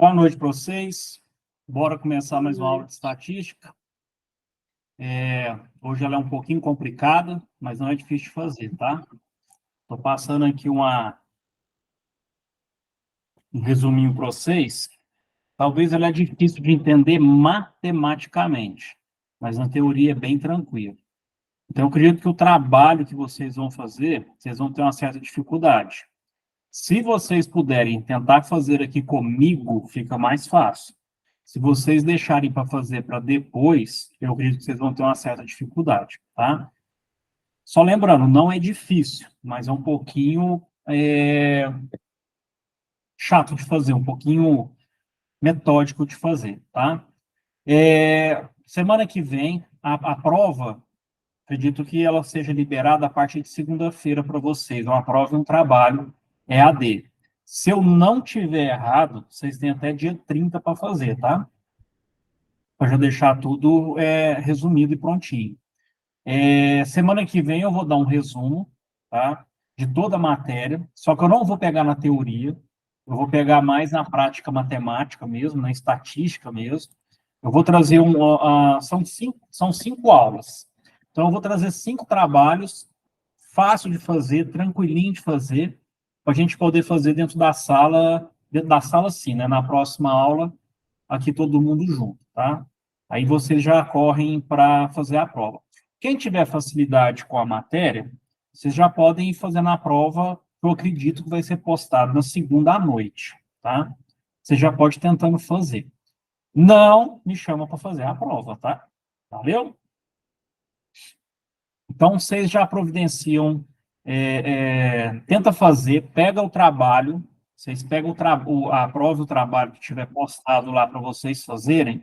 Boa noite para vocês. Bora começar mais uma aula de estatística. Hoje ela é um pouquinho complicada, mas não é difícil de fazer, tá? Estou passando aqui um resuminho para vocês. Talvez ela é difícil de entender matematicamente, mas na teoria é bem tranquilo. Então, eu acredito que o trabalho que vocês vão fazer, vocês vão ter uma certa dificuldade. Se vocês puderem tentar fazer aqui comigo, fica mais fácil. Se vocês deixarem para fazer para depois, eu acredito que vocês vão ter uma certa dificuldade, tá? Só lembrando, não é difícil, mas é um pouquinho chato de fazer, um pouquinho metódico de fazer, tá? Semana que vem, a prova, acredito que ela seja liberada a partir de segunda-feira para vocês, uma prova e um trabalho EAD. Se eu não tiver errado, vocês têm até dia 30 para fazer, tá? Para já deixar tudo resumido e prontinho. Semana que vem eu vou dar um resumo, tá? De toda a matéria, só que eu não vou pegar na teoria, eu vou pegar mais na prática matemática mesmo, na estatística mesmo. Eu vou trazer são cinco aulas. Então, eu vou trazer 5 trabalhos, fácil de fazer, tranquilinho de fazer, para a gente poder fazer dentro da sala sim, né? Na próxima aula, aqui todo mundo junto, tá? Aí vocês já correm para fazer a prova. Quem tiver facilidade com a matéria, vocês já podem ir fazendo a prova, que eu acredito que vai ser postado na segunda à noite, tá? Você já pode ir tentando fazer. Não me chama para fazer a prova, tá? Valeu? Então, vocês já providenciam, tenta fazer, pega o trabalho, vocês pegam a prova e o trabalho que tiver postado lá para vocês fazerem,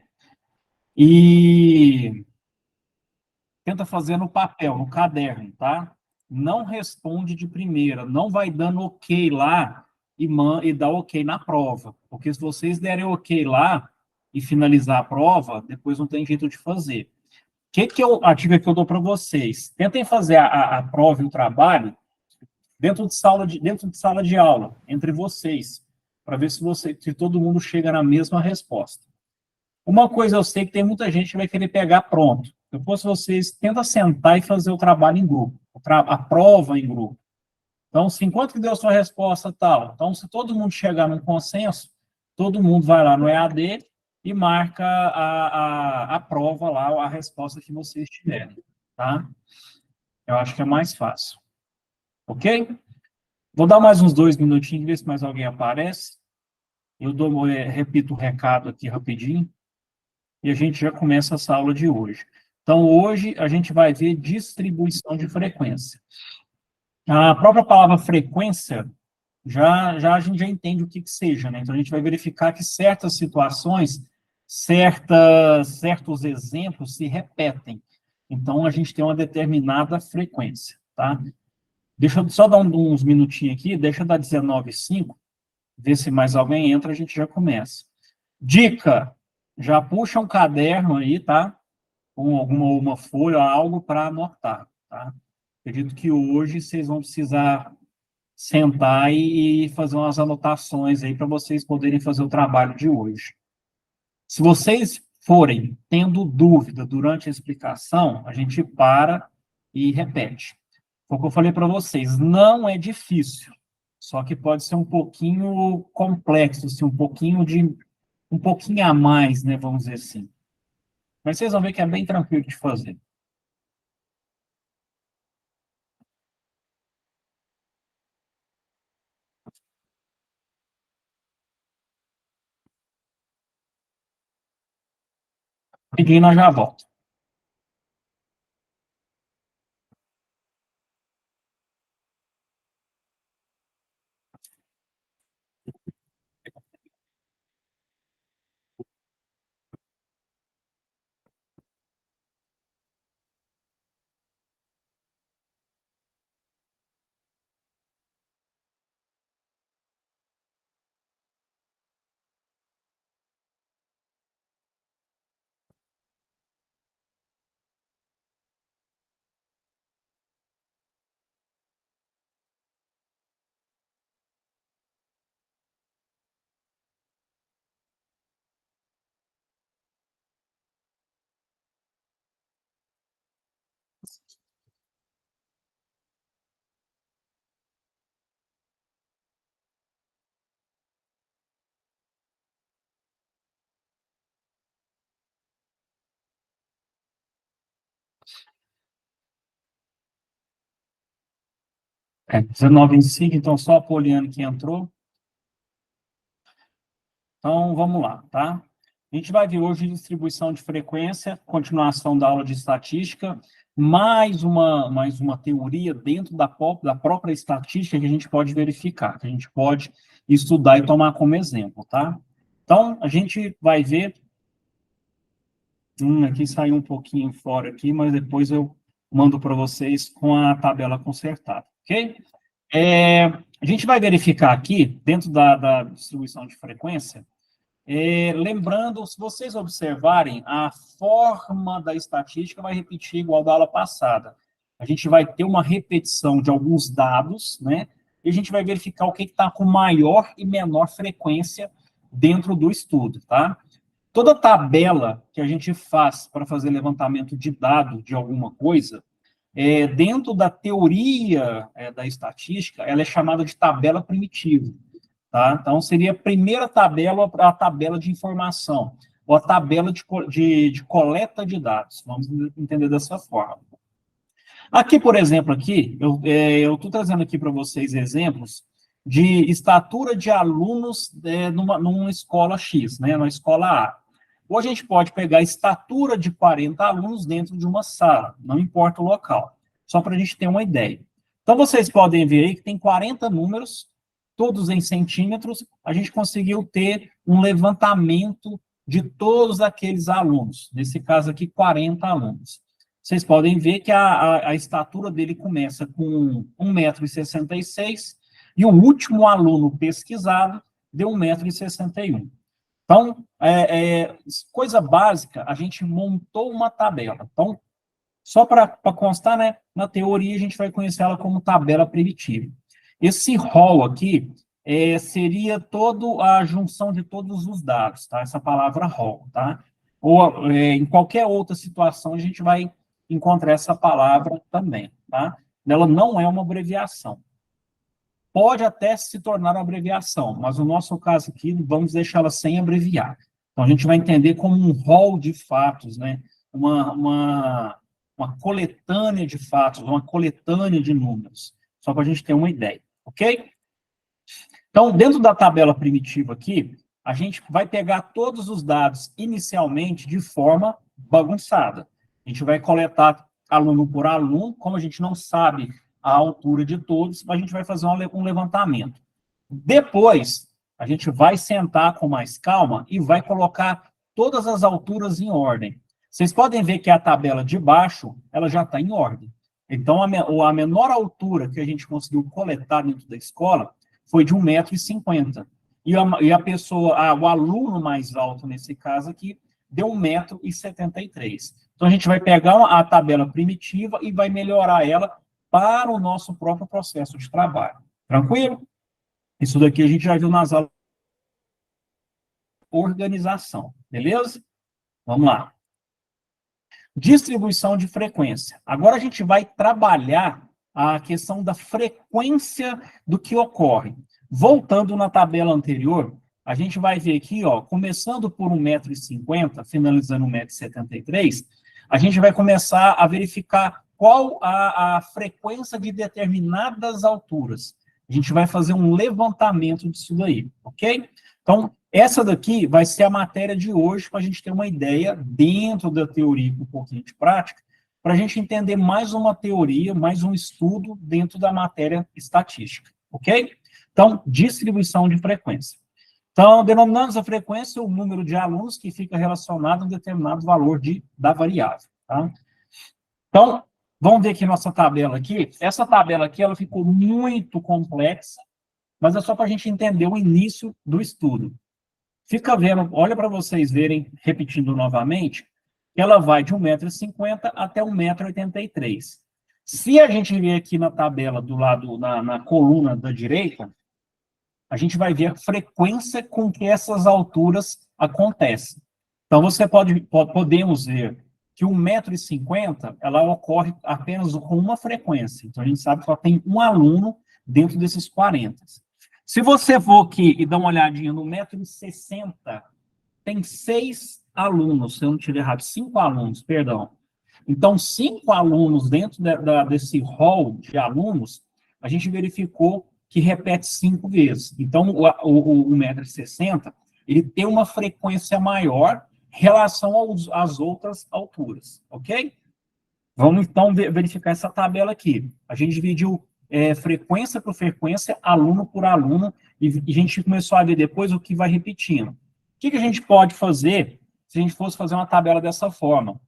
e tenta fazer no papel, no caderno, tá? Não responde de primeira, não vai dando ok lá e dá ok na prova, porque se vocês derem ok lá e finalizar a prova, depois não tem jeito de fazer. A dica que eu dou para vocês? Tentem fazer a prova e o trabalho dentro de sala de aula, entre vocês, para ver se todo mundo chega na mesma resposta. Uma coisa eu sei que tem muita gente que vai querer pegar pronto. Eu fosse vocês, tenta sentar e fazer o trabalho em grupo, a prova em grupo. Então, se enquanto que deu a sua resposta tal, então se todo mundo chegar num consenso, todo mundo vai lá no EAD e marca a prova lá, a resposta que vocês tiverem, tá? Eu acho que é mais fácil. Ok? Vou dar mais uns 2 minutinhos, ver se mais alguém aparece. Repito o recado aqui rapidinho e a gente já começa essa aula de hoje. Então, hoje a gente vai ver distribuição de frequência. A própria palavra frequência, já a gente já entende o que seja, né? Então, a gente vai verificar que certas situações, certos exemplos se repetem. Então, a gente tem uma determinada frequência, tá? Deixa eu só dar uns minutinhos aqui, deixa eu dar 19h05, ver se mais alguém entra, a gente já começa. Dica, já puxa um caderno aí, tá? Com uma folha, algo para anotar, tá? Acredito que hoje vocês vão precisar sentar e fazer umas anotações aí para vocês poderem fazer o trabalho de hoje. Se vocês forem tendo dúvida durante a explicação, a gente para e repete. Foi o que eu falei para vocês, não é difícil, só que pode ser um pouquinho complexo, assim, um pouquinho a mais, né, vamos dizer assim. Mas vocês vão ver que é bem tranquilo de fazer. Peguei, nós já volto. 19,25, então só a Poliana que entrou. Então, vamos lá, tá? A gente vai ver hoje distribuição de frequência, continuação da aula de estatística, mais uma teoria dentro da própria estatística que a gente pode verificar, que a gente pode estudar e tomar como exemplo, tá? Então, a gente vai ver... aqui saiu um pouquinho fora aqui, mas depois eu mando para vocês com a tabela consertada, ok? A gente vai verificar aqui, dentro da distribuição de frequência, lembrando, se vocês observarem, a forma da estatística vai repetir igual da aula passada. A gente vai ter uma repetição de alguns dados, né? E a gente vai verificar o que está com maior e menor frequência dentro do estudo, tá? Toda tabela que a gente faz para fazer levantamento de dado de alguma coisa, dentro da teoria da estatística, ela é chamada de tabela primitiva. Tá? Então, seria a primeira tabela, a tabela de informação, ou a tabela de coleta de dados. Vamos entender dessa forma. Aqui, por exemplo, aqui, eu estou trazendo aqui para vocês exemplos de estatura de alunos numa escola X, né, numa escola A. Ou a gente pode pegar a estatura de 40 alunos dentro de uma sala, não importa o local, só para a gente ter uma ideia. Então, vocês podem ver aí que tem 40 números, todos em centímetros, a gente conseguiu ter um levantamento de todos aqueles alunos, nesse caso aqui, 40 alunos. Vocês podem ver que a estatura dele começa com 1,66 m, e o último aluno pesquisado deu 1,61 m. Então, coisa básica, a gente montou uma tabela. Então, só para constar, né, na teoria, a gente vai conhecer ela como tabela primitiva. Esse rol aqui seria toda a junção de todos os dados, tá? Essa palavra rol, tá? Ou em qualquer outra situação, a gente vai encontrar essa palavra também, tá? Ela não é uma abreviação. Pode até se tornar uma abreviação, mas no nosso caso aqui, vamos deixá-la sem abreviar. Então, a gente vai entender como um rol de fatos, né? Uma coletânea de fatos, uma coletânea de números, só para a gente ter uma ideia, ok? Então, dentro da tabela primitiva aqui, a gente vai pegar todos os dados inicialmente de forma bagunçada. A gente vai coletar aluno por aluno, como a gente não sabe a altura de todos, a gente vai fazer um levantamento. Depois, a gente vai sentar com mais calma e vai colocar todas as alturas em ordem. Vocês podem ver que a tabela de baixo, ela já está em ordem. Então, a menor altura que a gente conseguiu coletar dentro da escola foi de 1,50 m. E a pessoa, o aluno mais alto, nesse caso aqui, deu 1,73 m. Então, a gente vai pegar a tabela primitiva e vai melhorar ela para o nosso próprio processo de trabalho. Tranquilo? Isso daqui a gente já viu nas aulas de organização. Beleza? Vamos lá. Distribuição de frequência. Agora a gente vai trabalhar a questão da frequência do que ocorre. Voltando na tabela anterior, a gente vai ver aqui, ó, começando por 1,50 m, finalizando 1,73 m, a gente vai começar a verificar qual a frequência de determinadas alturas. A gente vai fazer um levantamento disso daí, ok? Então, essa daqui vai ser a matéria de hoje, para a gente ter uma ideia, dentro da teoria com um pouquinho de prática, para a gente entender mais uma teoria, mais um estudo dentro da matéria estatística, ok? Então, distribuição de frequência. Então, denominamos a frequência o número de alunos que fica relacionado a um determinado valor da variável, tá? Então, vamos ver aqui nossa tabela aqui. Essa tabela aqui, ela ficou muito complexa, mas é só para a gente entender o início do estudo. Fica vendo, olha para vocês verem, repetindo novamente, que ela vai de 1,50 m até 1,83 m. Se a gente ver aqui na tabela do lado, na coluna da direita, a gente vai ver a frequência com que essas alturas acontecem. Então, podemos ver que 1,50 m, ela ocorre apenas com uma frequência. Então, a gente sabe que só tem um aluno dentro desses 40. Se você for aqui e dar uma olhadinha no 1,60 m, tem 6 alunos, se eu não estiver errado, 5 alunos, perdão. Então, 5 alunos dentro desse hall de alunos a gente verificou que repete 5 vezes. Então, o 1,60 m, ele tem uma frequência maior em relação às outras alturas, ok? Vamos, então, verificar essa tabela aqui. A gente dividiu frequência por frequência, aluno por aluno, e a gente começou a ver depois o que vai repetindo. O que a gente pode fazer se a gente fosse fazer uma tabela dessa forma?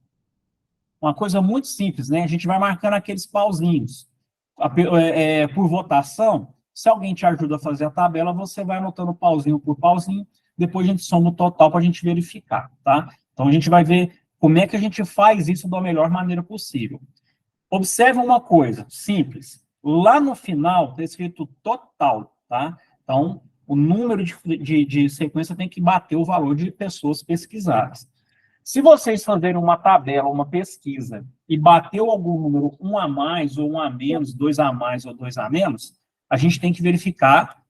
Uma coisa muito simples, né? A gente vai marcando aqueles pauzinhos. Por votação, se alguém te ajuda a fazer a tabela, você vai anotando pauzinho por pauzinho, depois a gente soma o total para a gente verificar, tá? Então, a gente vai ver como é que a gente faz isso da melhor maneira possível. Observe uma coisa simples. Lá no final está escrito total, tá? Então, o número de sequência tem que bater o valor de pessoas pesquisadas. Se vocês fazerem uma tabela, uma pesquisa, e bateu algum número, 1 a mais, ou 1 a menos, 2 a mais ou 2 a menos, a gente tem que verificar,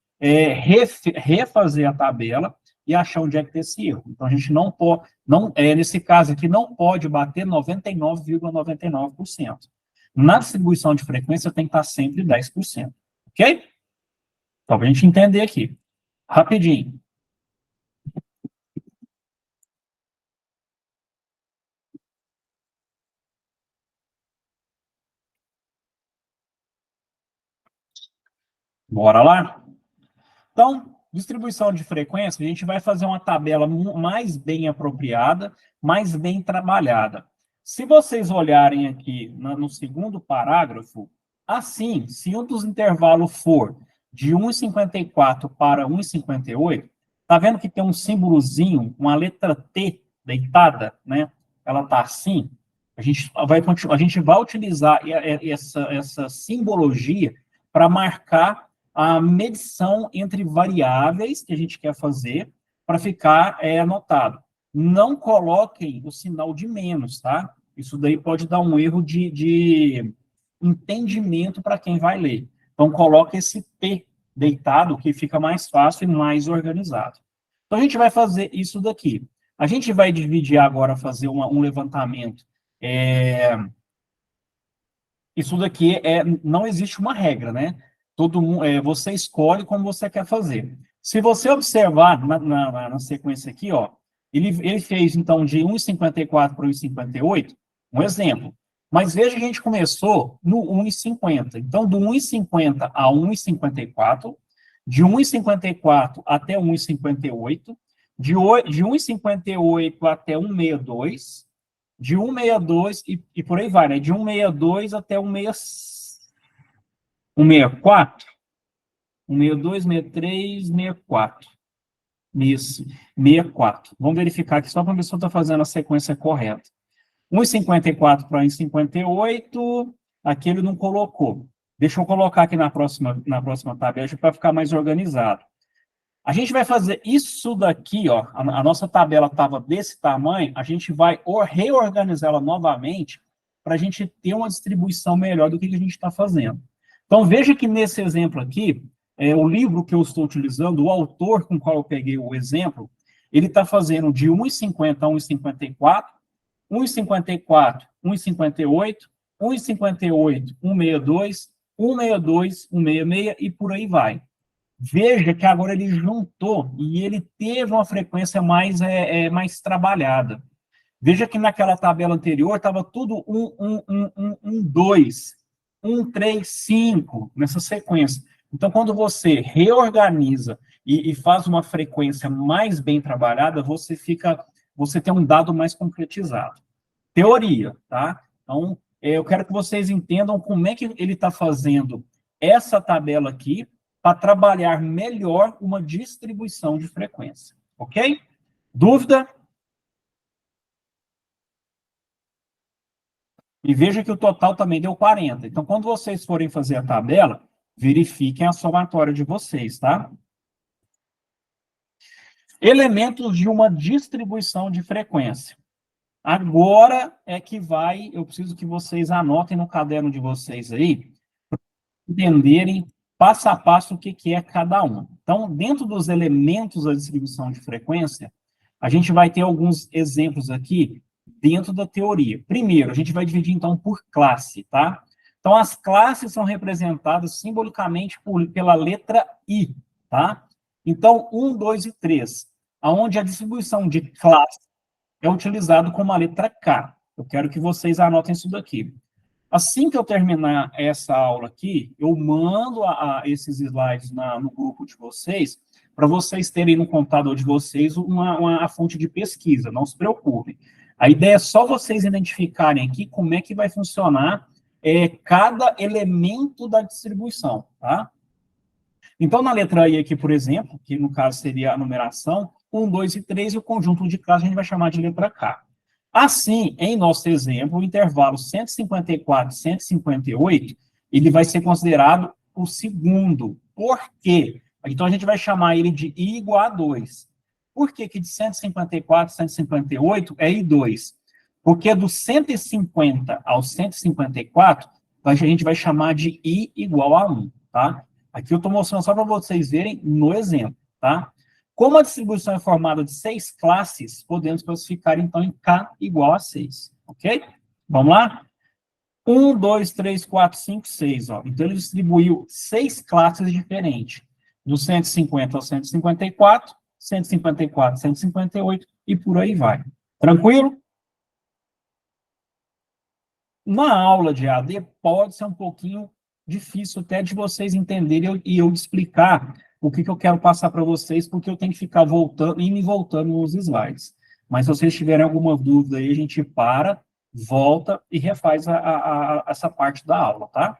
refazer a tabela e achar onde é que tem esse erro. Então, a gente não pode, nesse caso aqui, não pode bater 99,99%. Na distribuição de frequência, tem que estar sempre 10%. Ok? Então, para a gente entender aqui. Rapidinho. Bora lá? Então, distribuição de frequência, a gente vai fazer uma tabela mais bem apropriada, mais bem trabalhada. Se vocês olharem aqui no segundo parágrafo, assim, se um dos intervalos for de 1,54 para 1,58, tá vendo que tem um símbolozinho, uma letra T deitada, né? Ela tá assim. A gente vai utilizar essa simbologia para marcar a medição entre variáveis que a gente quer fazer para ficar anotado. Não coloquem o sinal de menos, tá? Isso daí pode dar um erro de entendimento para quem vai ler. Então, coloque esse P deitado, que fica mais fácil e mais organizado. Então, a gente vai fazer isso daqui. A gente vai dividir agora, fazer um levantamento. Isso daqui não existe uma regra, né? Todo mundo, você escolhe como você quer fazer. Se você observar na sequência aqui, ó, ele fez, então, de 1,54 para 1,58, um exemplo. Mas veja que a gente começou no 1,50. Então, do 1,50 a 1,54, de 1,54 até 1,58, de 1,58 até 1,62, de 162 e por aí vai, né? De 162 até 164, 162, 63, 64. Isso, 64. Vamos verificar aqui só para ver se eu estou fazendo a sequência correta. 1,54 para 1,58, aqui ele não colocou. Deixa eu colocar aqui na próxima tabela para ficar mais organizado. A gente vai fazer isso daqui, ó, a nossa tabela estava desse tamanho, a gente vai reorganizá-la novamente para a gente ter uma distribuição melhor do que a gente está fazendo. Então, veja que nesse exemplo aqui, o livro que eu estou utilizando, o autor com o qual eu peguei o exemplo, ele está fazendo de 1,50 a 1,54, 1,54, 1,58, 1,58, 1,62, 1,62, 1,66 e por aí vai. Veja que agora ele juntou e ele teve uma frequência mais trabalhada. Veja que naquela tabela anterior estava tudo 2, 3, 5, nessa sequência. Então, quando você reorganiza e faz uma frequência mais bem trabalhada, você tem um dado mais concretizado. Teoria, tá? Então, eu quero que vocês entendam como é que ele está fazendo essa tabela aqui, para trabalhar melhor uma distribuição de frequência. Ok? Dúvida? E veja que o total também deu 40. Então, quando vocês forem fazer a tabela, verifiquem a somatória de vocês, tá? Elementos de uma distribuição de frequência. Agora é que eu preciso que vocês anotem no caderno de vocês aí, para entenderem passo a passo o que é cada um. Então, dentro dos elementos da distribuição de frequência, a gente vai ter alguns exemplos aqui dentro da teoria. Primeiro, a gente vai dividir, então, por classe, tá? Então, as classes são representadas simbolicamente pela letra I, tá? Então, 1, 2 e 3, aonde a distribuição de classe é utilizado como a letra K. Eu quero que vocês anotem isso daqui. Assim que eu terminar essa aula aqui, eu mando esses slides no grupo de vocês, para vocês terem no computador de vocês a fonte de pesquisa, não se preocupem. A ideia é só vocês identificarem aqui como é que vai funcionar cada elemento da distribuição, tá? Então, na letra I aqui, por exemplo, que no caso seria a numeração, 1, 2 e 3, e o conjunto de classes a gente vai chamar de letra K. Assim, em nosso exemplo, o intervalo 154 e 158, ele vai ser considerado o segundo. Por quê? Então, a gente vai chamar ele de I igual a 2. Por que que de 154 a 158 é I2? Porque do 150 ao 154, a gente vai chamar de I igual a 1, tá? Aqui eu estou mostrando só para vocês verem no exemplo, tá? Como a distribuição é formada de 6 classes, podemos classificar, então, em K igual a 6, ok? Vamos lá? 1, 2, 3, 4, 5, 6, ó. Então, ele distribuiu 6 classes diferentes. Do 150 ao 154, 154, 158, e por aí vai. Tranquilo? Na aula de AD, pode ser um pouquinho difícil até de vocês entenderem e eu explicar o que eu quero passar para vocês, porque eu tenho que ficar voltando, indo e voltando nos slides. Mas se vocês tiverem alguma dúvida aí, a gente para, volta e refaz essa parte da aula, tá?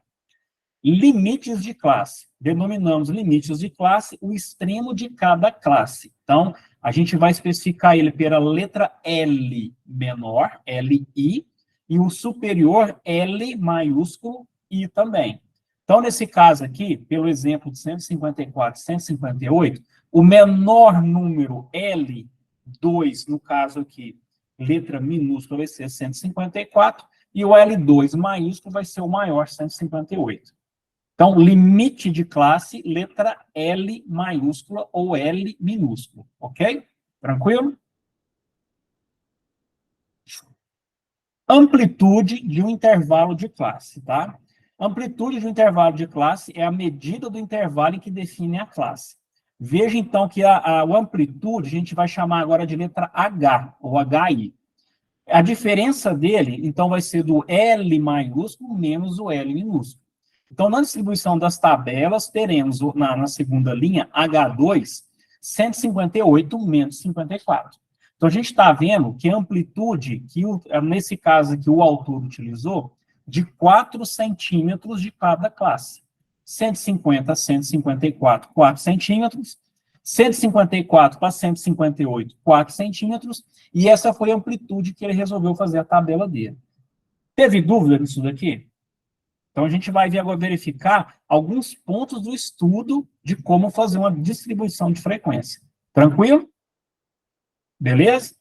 Limites de classe. Denominamos limites de classe o extremo de cada classe. Então, a gente vai especificar ele pela letra L menor, LI, e o superior L maiúsculo I também. Então, nesse caso aqui, pelo exemplo de 154 e 158, o menor número L2, no caso aqui, letra minúscula vai ser 154, e o L2 maiúsculo vai ser o maior, 158. Então, limite de classe, letra L maiúscula ou L minúsculo, ok? Tranquilo? Amplitude de um intervalo de classe, tá? Amplitude de um intervalo de classe é a medida do intervalo em que define a classe. Veja, então, que a amplitude a gente vai chamar agora de letra H, ou HI. A diferença dele, então, vai ser do L maiúsculo menos o L minúsculo. Então, na distribuição das tabelas, teremos na segunda linha, H2, 158 menos 54. Então, a gente está vendo que a amplitude, nesse caso aqui, o autor utilizou, de 4 centímetros de cada classe. 150 a 154, 4 centímetros. 154 para 158, 4 centímetros. E essa foi a amplitude que ele resolveu fazer a tabela dele. Teve dúvida nisso daqui? Então, a gente vai agora verificar alguns pontos do estudo de como fazer uma distribuição de frequência. Tranquilo? Beleza?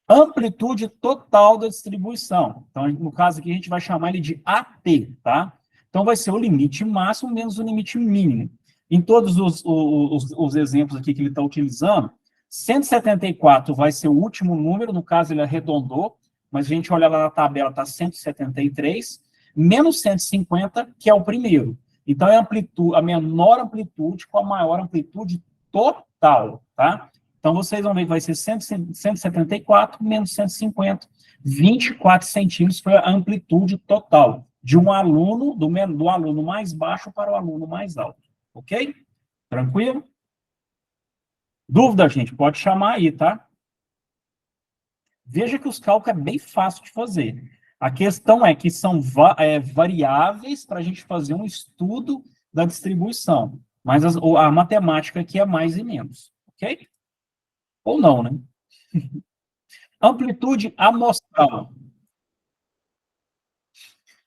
Amplitude total da distribuição. Então, no caso aqui, a gente vai chamar ele de AT, tá? Então, vai ser o limite máximo menos o limite mínimo. Em todos os exemplos aqui que ele está utilizando, 174 vai ser o último número, no caso ele arredondou, mas a gente olha lá na tabela, está 173, menos 150, que é o primeiro. Então, é a menor amplitude com a maior amplitude total, tá? Então, vocês vão ver que vai ser 174 menos 150, 24 centímetros foi a amplitude total de um aluno, do aluno mais baixo para o aluno mais alto. Ok? Tranquilo? Dúvida, gente? Pode chamar aí, tá? Veja que os cálculos é bem fácil de fazer. A questão é que são variáveis para a gente fazer um estudo da distribuição. Mas a matemática aqui é mais e menos. Ok? Ou não, né? Amplitude amostral.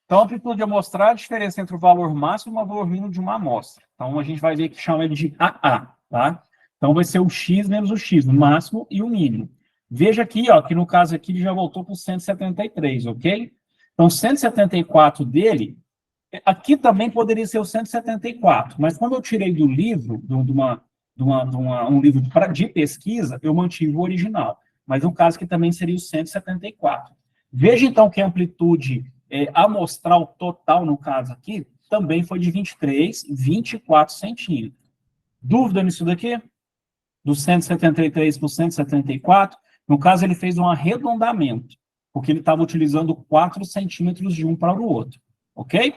Então, a amplitude amostral é a diferença entre o valor máximo e o valor mínimo de uma amostra. Então, a gente vai ver que chama ele de AA, tá? Então, vai ser o x menos o x, o máximo e o mínimo. Veja aqui, ó, que no caso aqui ele já voltou para o 173, ok? Então, 174 dele, aqui também poderia ser o 174, mas como eu tirei do livro, um livro de pesquisa, eu mantive o original. Mas no caso que também seria o 174. Veja, então, que a amplitude a amostral total, no caso aqui, também foi de 23, 24 centímetros. Dúvida nisso daqui? Do 173 para o 174, no caso, ele fez um arredondamento, porque ele estava utilizando 4 centímetros de um para o outro, ok?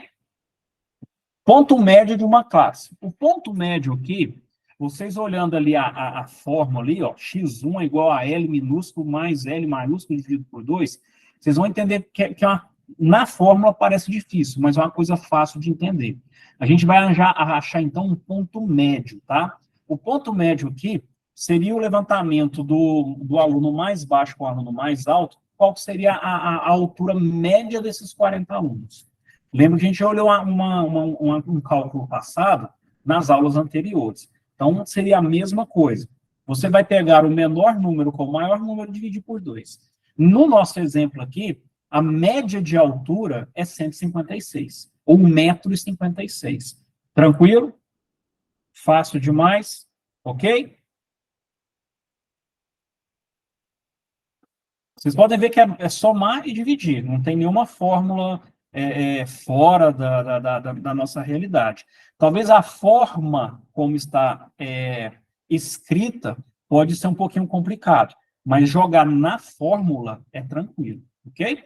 Ponto médio de uma classe. O ponto médio aqui, vocês olhando ali a fórmula ali, ó, x1 é igual a L minúsculo mais L maiúsculo dividido por 2, vocês vão entender que na fórmula parece difícil, mas é uma coisa fácil de entender. A gente vai achar, então, um ponto médio, tá? O ponto médio aqui seria o levantamento do aluno mais baixo com o aluno mais alto, qual seria a altura média desses 40 alunos. Lembra que a gente já olhou um cálculo passado nas aulas anteriores. Então, seria a mesma coisa. Você vai pegar o menor número com o maior número e dividir por 2. No nosso exemplo aqui, a média de altura é 156, ou 1,56 m. Tranquilo? Fácil demais? Ok? Vocês podem ver que é somar e dividir, não tem nenhuma fórmula fora da nossa realidade. Talvez a forma como está escrita pode ser um pouquinho complicado, mas jogar na fórmula é tranquilo, ok?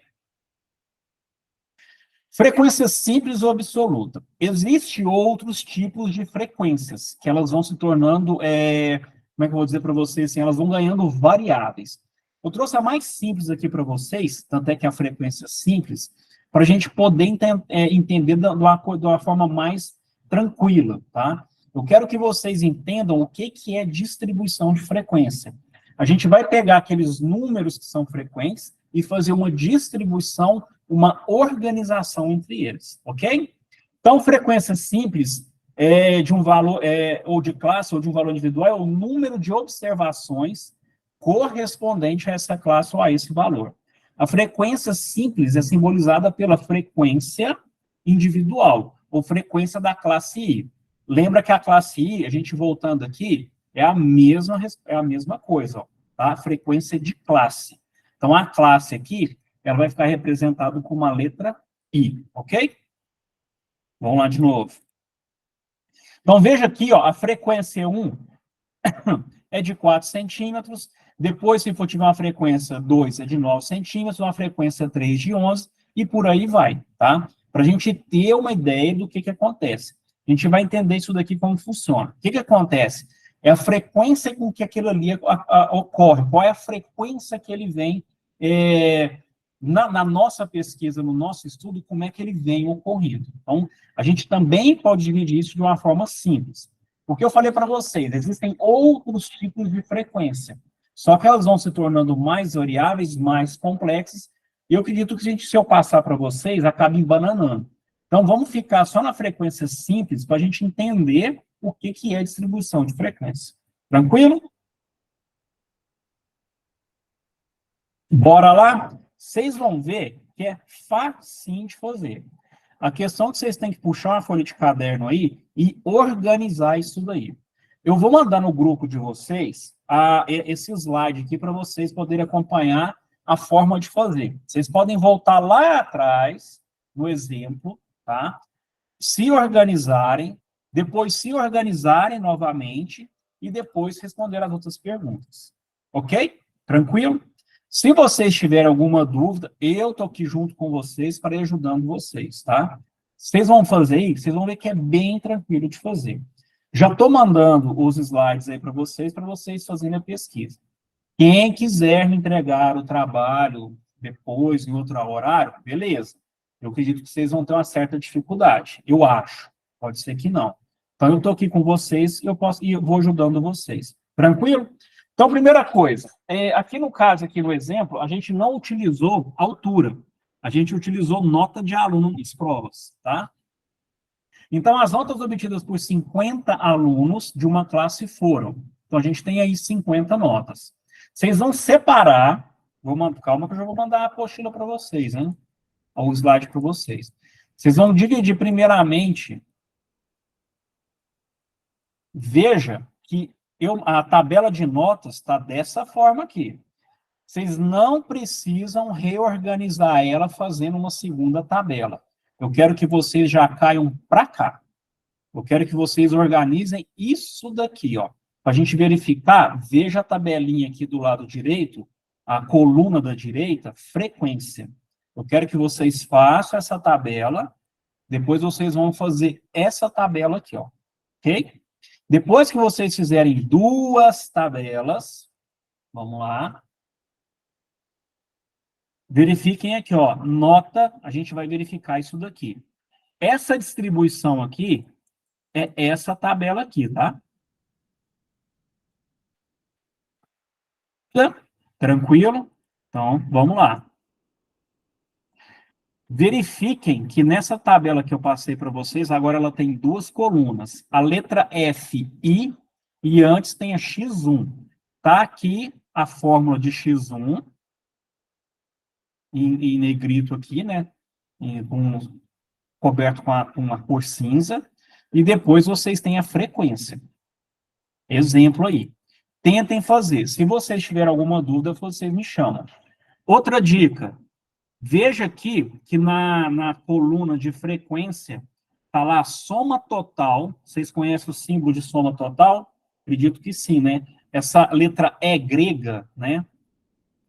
Frequência simples ou absoluta. Existem outros tipos de frequências, que elas vão se tornando, como é que eu vou dizer para vocês, assim, elas vão ganhando variáveis. Eu trouxe a mais simples aqui para vocês, tanto é que é a frequência simples, para a gente poder entender de uma forma mais tranquila, tá? Eu quero que vocês entendam o que é distribuição de frequência. A gente vai pegar aqueles números que são frequentes e fazer uma distribuição, uma organização entre eles, ok? Então, frequência simples de um valor, ou de classe, ou de um valor individual, é o número de observações correspondente a essa classe ou a esse valor. A frequência simples é simbolizada pela frequência individual, ou frequência da classe I. Lembra que a classe I, a gente voltando aqui, é a mesma coisa, ó, tá? Frequência de classe. Então, a classe aqui, ela vai ficar representada com uma letra I, ok? Vamos lá de novo. Então, veja aqui, ó, a frequência 1 é de 4 centímetros, depois, se for tiver uma frequência 2, é de 9 centímetros, uma frequência 3 de 11, e por aí vai, tá? Para a gente ter uma ideia do que acontece. A gente vai entender isso daqui como funciona. O que acontece? É a frequência com que aquilo ali ocorre, qual é a frequência que ele vem na nossa pesquisa, no nosso estudo, como é que ele vem ocorrendo. Então, a gente também pode dividir isso de uma forma simples. Porque eu falei para vocês, existem outros tipos de frequência, só que elas vão se tornando mais variáveis, mais complexas, e eu acredito que se eu passar para vocês, acaba embananando. Então, vamos ficar só na frequência simples para a gente entender o que é distribuição de frequência. Tranquilo? Bora lá? Vocês vão ver que é facinho de fazer. A questão é que vocês têm que puxar uma folha de caderno aí e organizar isso daí. Eu vou mandar no grupo de vocês esse slide aqui para vocês poderem acompanhar a forma de fazer. Vocês podem voltar lá atrás, no exemplo, tá? Se organizarem, depois se organizarem novamente e depois responder as outras perguntas. Ok? Tranquilo? Se vocês tiverem alguma dúvida, eu estou aqui junto com vocês para ir ajudando vocês, tá? Vocês vão fazer isso, vocês vão ver que é bem tranquilo de fazer. Já estou mandando os slides aí para vocês fazerem a pesquisa. Quem quiser me entregar o trabalho depois, em outro horário, beleza. Eu acredito que vocês vão ter uma certa dificuldade. Eu acho. Pode ser que não. Então, eu estou aqui com vocês e eu vou ajudando vocês. Tranquilo? Então, primeira coisa, aqui no caso, aqui no exemplo, a gente não utilizou altura. A gente utilizou nota de aluno nas provas, tá? Então, as notas obtidas por 50 alunos de uma classe foram. Então, a gente tem aí 50 notas. Vocês vão separar, calma que eu já vou mandar a apostila para vocês, né? O slide para vocês. Vocês vão dividir primeiramente, veja que a tabela de notas está dessa forma aqui. Vocês não precisam reorganizar ela fazendo uma segunda tabela. Eu quero que vocês já caiam para cá. Eu quero que vocês organizem isso daqui, ó. Para a gente verificar, veja a tabelinha aqui do lado direito, a coluna da direita, frequência. Eu quero que vocês façam essa tabela, depois vocês vão fazer essa tabela aqui, ó. Ok? Depois que vocês fizerem duas tabelas, vamos lá. Verifiquem aqui, ó, nota, a gente vai verificar isso daqui. Essa distribuição aqui é essa tabela aqui, tá? Tranquilo? Então, vamos lá. Verifiquem que nessa tabela que eu passei para vocês, agora ela tem duas colunas. A letra F, I, e antes tem a X1. Tá aqui a fórmula de X1, em negrito aqui, né? Coberto com uma cor cinza. E depois vocês têm a frequência. Exemplo aí. Tentem fazer. Se vocês tiverem alguma dúvida, vocês me chamam. Outra dica. Veja aqui que na coluna de frequência está lá a soma total. Vocês conhecem o símbolo de soma total? Acredito que sim, né? Essa letra E grega, né?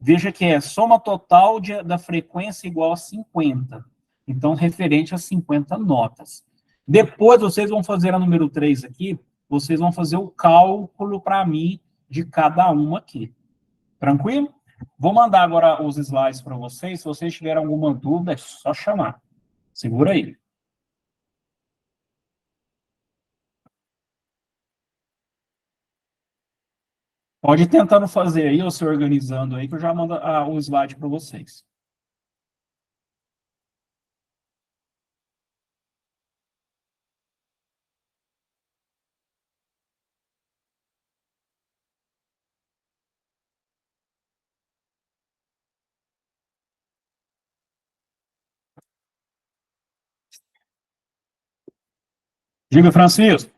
Veja que é soma total da frequência igual a 50. Então, referente a 50 notas. Depois, vocês vão fazer a número 3 aqui, vocês vão fazer o cálculo para mim de cada uma aqui. Tranquilo? Vou mandar agora os slides para vocês. Se vocês tiverem alguma dúvida, é só chamar. Segura aí. Pode ir tentando fazer aí, ou se organizando aí, que eu já mando o slide para vocês. Diga, Francisco.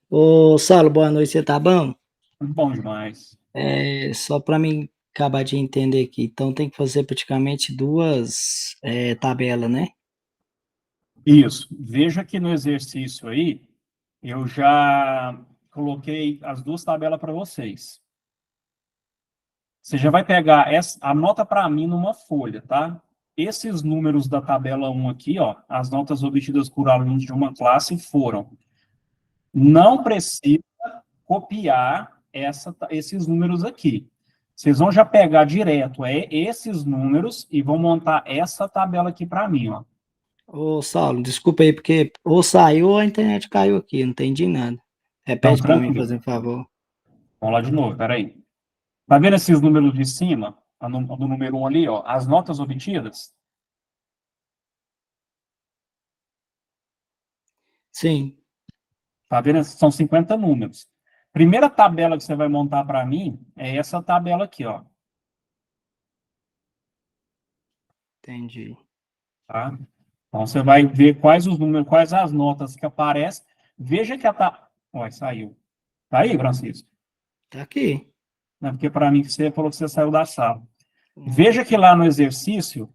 Ô, Saulo, boa noite, você tá bom? Muito bom demais. Só para mim acabar de entender aqui, então tem que fazer praticamente duas tabelas, né? Isso. Veja que no exercício aí, eu já coloquei as duas tabelas para vocês. Você já vai pegar, anota para mim numa folha, tá? Esses números da tabela 1 aqui, ó, as notas obtidas por alunos de uma classe foram. Não precisa copiar esses números aqui. Vocês vão já pegar direto esses números e vão montar essa tabela aqui para mim, ó. Ô, Saulo, desculpa aí, porque ou saiu ou a internet caiu aqui, não entendi nada. Então, Repete para mim, tranquilo. fazer um favor. Vamos lá de novo, peraí. Tá vendo esses números de cima? Do número 1 ali, ó, as notas obtidas? Sim, Tá vendo? São 50 números. Primeira tabela que você vai montar para mim é essa tabela aqui, ó. entendi. Tá? Então você vai ver quais os números, quais as notas que aparecem. Veja que a Ó, saiu. Tá aí, Francisco? Tá aqui. Não, porque para mim você falou que você saiu da sala. Hum, Veja que lá no exercício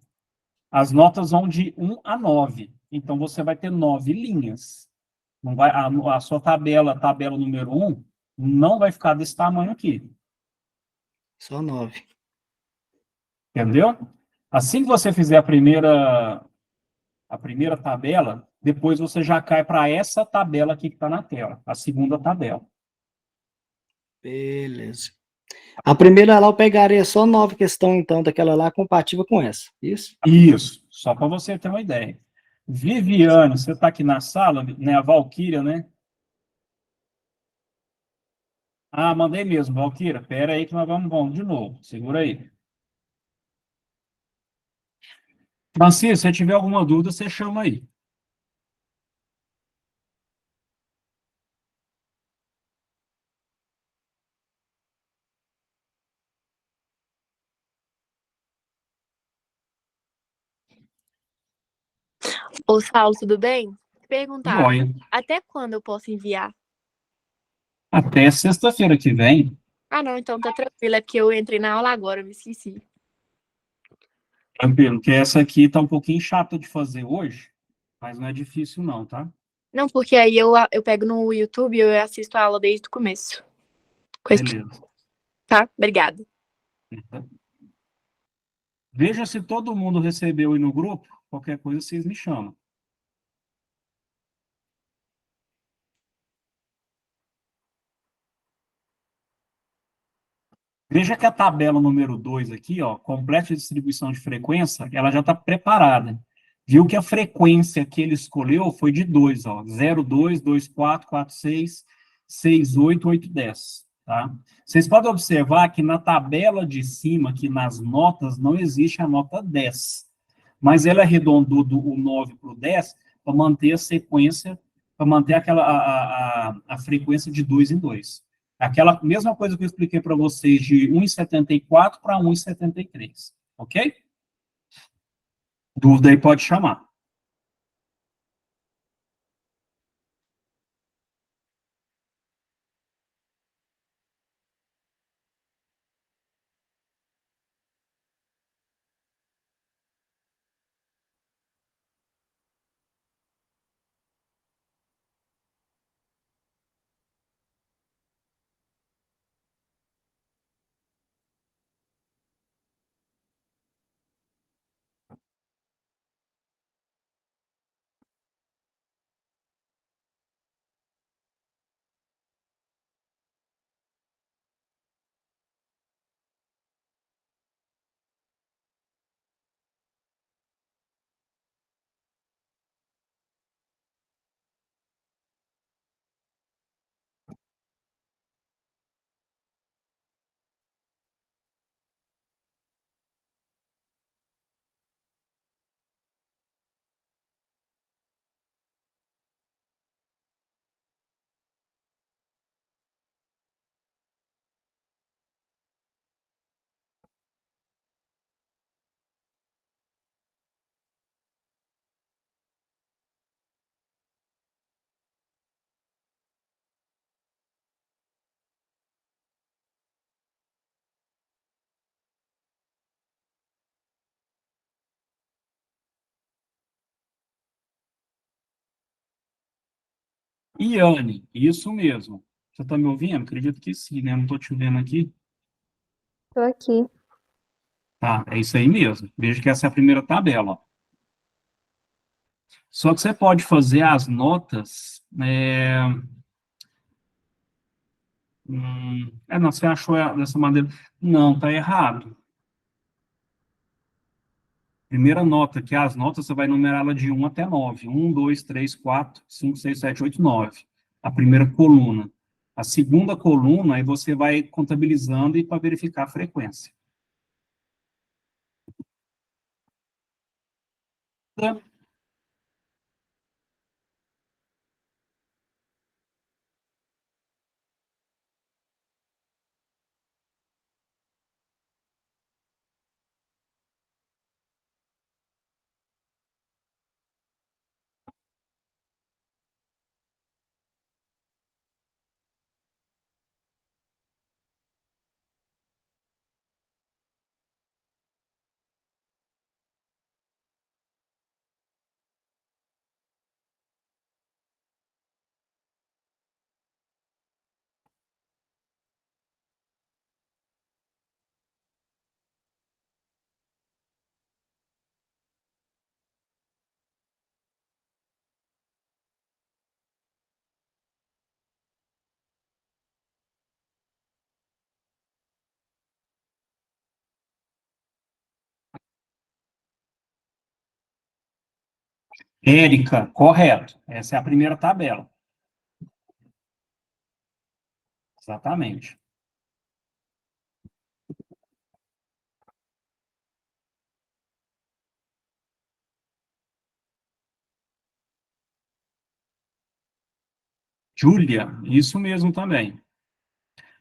as notas vão de 1 a 9. Então você vai ter 9 linhas. Não vai, a sua tabela número 1, não vai ficar desse tamanho aqui. Só 9. Entendeu? Assim que você fizer a primeira tabela, depois você já cai para essa tabela aqui que está na tela, a segunda tabela. Beleza. A primeira lá eu pegaria só 9 questões, então, daquela lá compatível com essa. Isso? Isso, só para você ter uma ideia. Viviane, você está aqui na sala, né? A Valquíria, né? Ah, mandei mesmo, Valquíria. Espera aí que nós vamos de novo. Segura aí. Francisco, se tiver alguma dúvida, você chama aí. Ô, Saulo, tudo bem? Perguntar, Joia. até quando eu posso enviar? Até sexta-feira que vem. Ah, não, então tá tranquilo. É porque eu entrei na aula agora, eu me esqueci. Tranquilo, porque essa aqui tá um pouquinho chata de fazer hoje, mas não é difícil não, tá? Não, porque aí eu pego no YouTube e eu assisto a aula desde o começo. Beleza. Tá? Obrigada. Veja se todo mundo recebeu aí no grupo, qualquer coisa vocês me chamam. Veja que a tabela número 2 aqui, ó, completa distribuição de frequência, ela já está preparada. Viu que a frequência que ele escolheu foi de 2, ó, 0, 2, 2, 4, 4, 6, 6, 8, 8, 10, tá? Vocês podem observar que na tabela de cima, aqui nas notas, não existe a nota 10, mas ela arredondou o 9 para o 10 para manter a sequência, para manter a frequência de 2 em 2. Aquela mesma coisa que eu expliquei para vocês de 1,74 para 1,73, ok? Dúvida aí pode chamar. Iane, isso mesmo. Você está me ouvindo? Acredito que sim, né? Não estou te vendo aqui. Tô aqui. Tá, é isso aí mesmo. Veja que essa é a primeira tabela, ó. Só que você pode fazer as notas. Não, você achou dessa maneira. Não, tá errado. Primeira nota, que as notas você vai numerá-la de 1 até 9. 1, 2, 3, 4, 5, 6, 7, 8, 9. A primeira coluna. A segunda coluna, aí você vai contabilizando e para verificar a frequência. Érica, correto. Essa é a primeira tabela. Exatamente. Júlia, isso mesmo também.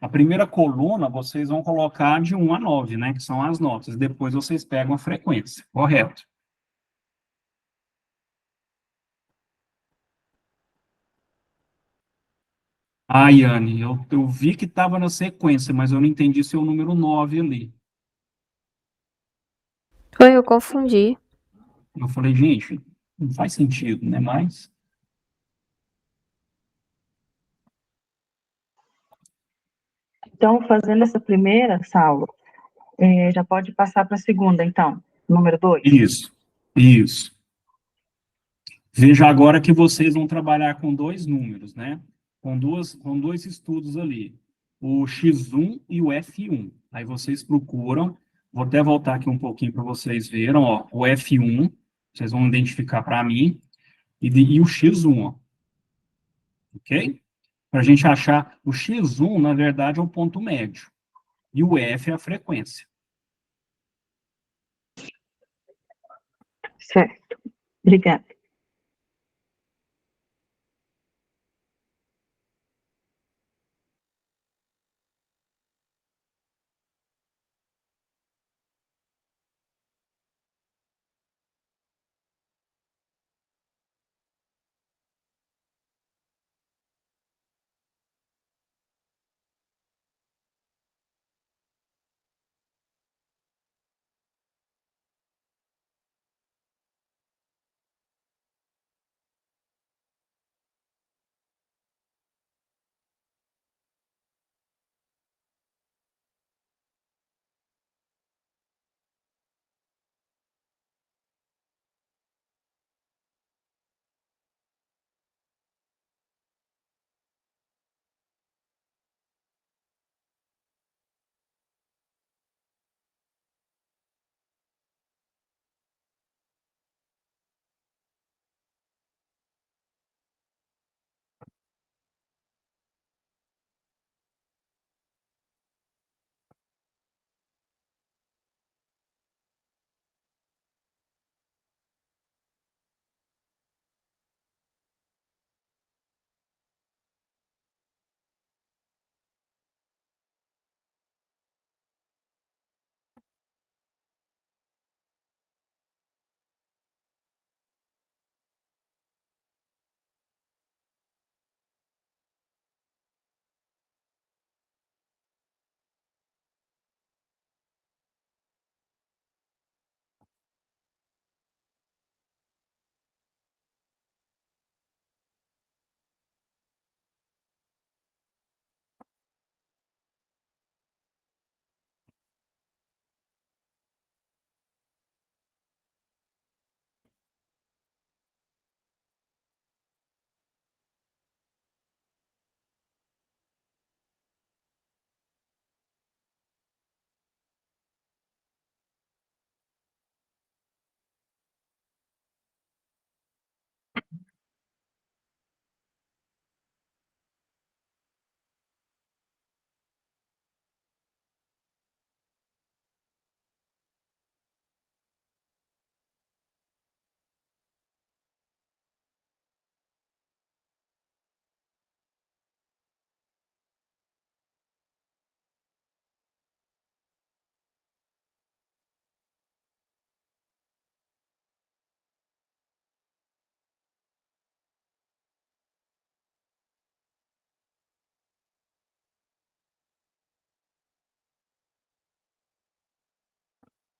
A primeira coluna vocês vão colocar de 1 a 9, né? Que são as notas. Depois vocês pegam a frequência. Correto. Ah, Yane, eu vi que estava na sequência, mas eu não entendi seu número 9 ali. Foi, eu confundi. Eu falei, gente, não faz sentido, né? Mas, Então, fazendo essa primeira, Saulo, já pode passar para a segunda, então, número 2. isso, isso. Veja agora que vocês vão trabalhar com dois números, né? Com dois estudos ali, o X1 e o F1. Aí vocês procuram, vou até voltar aqui um pouquinho para vocês verem, ó, o F1, vocês vão identificar para mim, e o X1, ó, ok? Para a gente achar, o X1, na verdade, é o ponto médio, e o F é a frequência. Certo. Obrigada.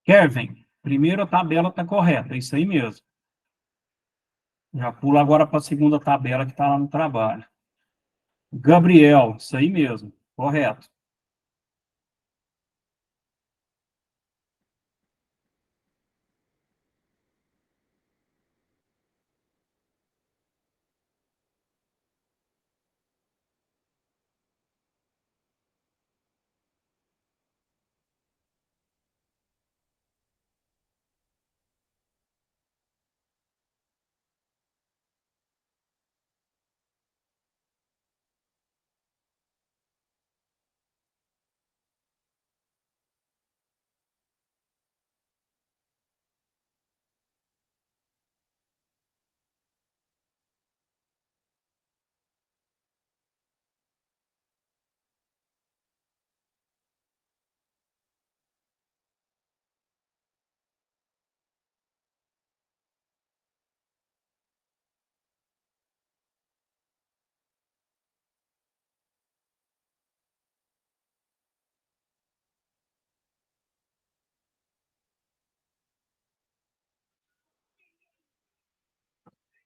Kevin, primeira tabela está correta, é isso aí mesmo. Já pula agora para a segunda tabela que está lá no trabalho. Gabriel, isso aí mesmo, correto.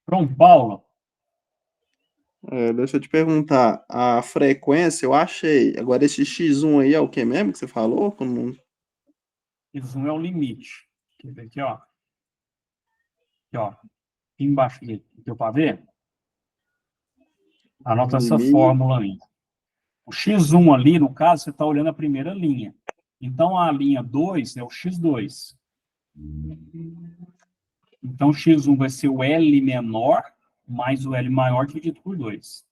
João Paulo, Deixa eu te perguntar, a frequência eu achei. Agora esse X1 aí é o que mesmo que você falou? X1 é o limite. Quer ver aqui, ó. Aqui, ó. Aqui embaixo aqui. Deu para ver? Anota essa Limite. fórmula aí. O X1 ali, no caso, você está olhando a primeira linha. Então, a linha 2 é o X2. Então, o X1 vai ser o L menor mais o L maior dividido por 2.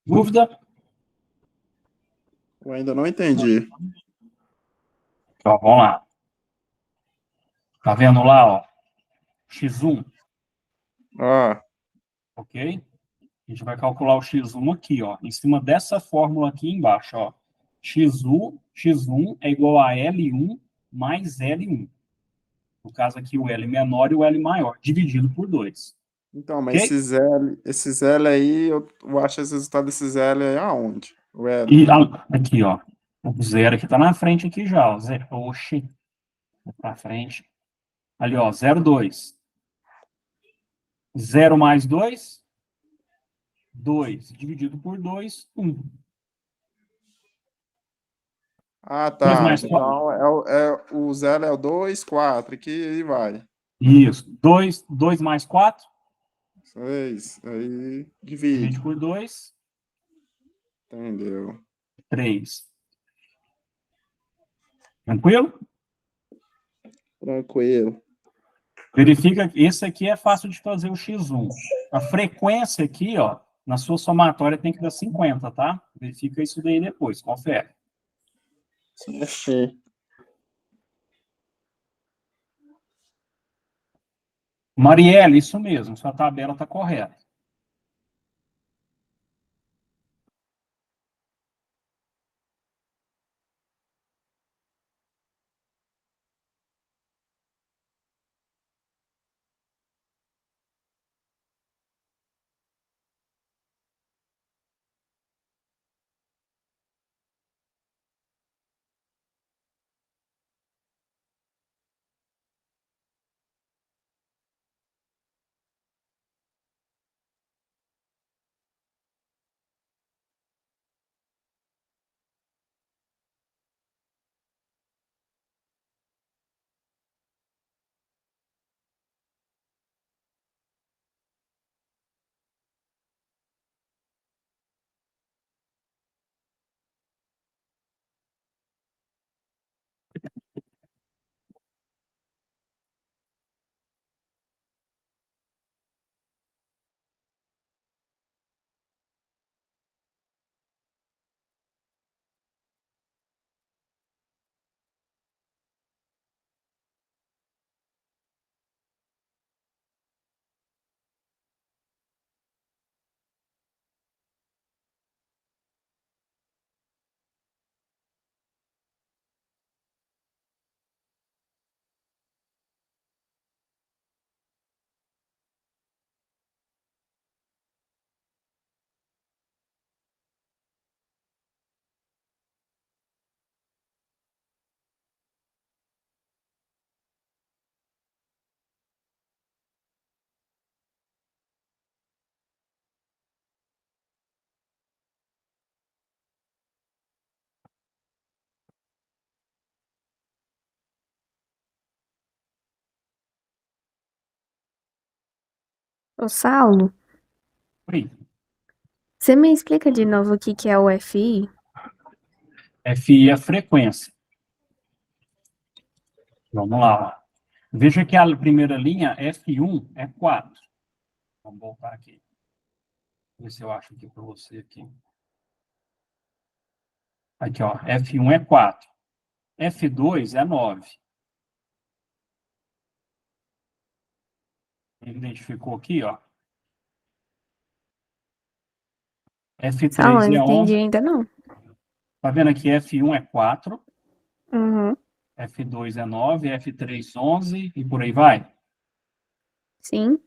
Dúvida? Eu ainda não entendi. Então, vamos lá. Tá vendo lá, ó? X1, Ah, ok? A gente vai calcular o X1 aqui, ó. Em cima dessa fórmula aqui embaixo, ó. X1 é igual a L1 mais L1. No caso aqui, o L menor e o L maior, dividido por 2. então, mas Ok? esses L aí, eu acho esse resultado desses L aí aonde? O L. E aqui, ó. O zero aqui tá na frente aqui já, ó. Zero. Oxi. Pra frente. Ali, ó. 0,2. 0 mais 2, 2. Dividido por 2, 1. Ah, 2 tá. mais 4. Então, o L é o 2, 4, e vai. Isso. 2 mais 4, 6, aí divide divide. por 2, Entendeu? 3. Tranquilo? Tranquilo. Verifica que esse aqui é fácil de fazer o X1. A frequência aqui, ó, na sua somatória tem que dar 50, tá? Verifica isso daí depois, confere. Certinho. Marielle, isso mesmo, sua tabela está correta. Ô, Saulo, Oi. você me explica de novo o que que é o FI? FI é a frequência. Vamos lá. Ó. Veja que a primeira linha, F1, é 4. Vamos voltar aqui. Ver se eu acho aqui para você aqui. Aqui, ó. F1 é 4. F2 é 9. Ele identificou aqui, ó. Saulo, F3 não é entendi 11. ainda não. Tá vendo aqui? F1 é 4. Uhum, F2 é 9. F3, 11. E por aí vai. sim.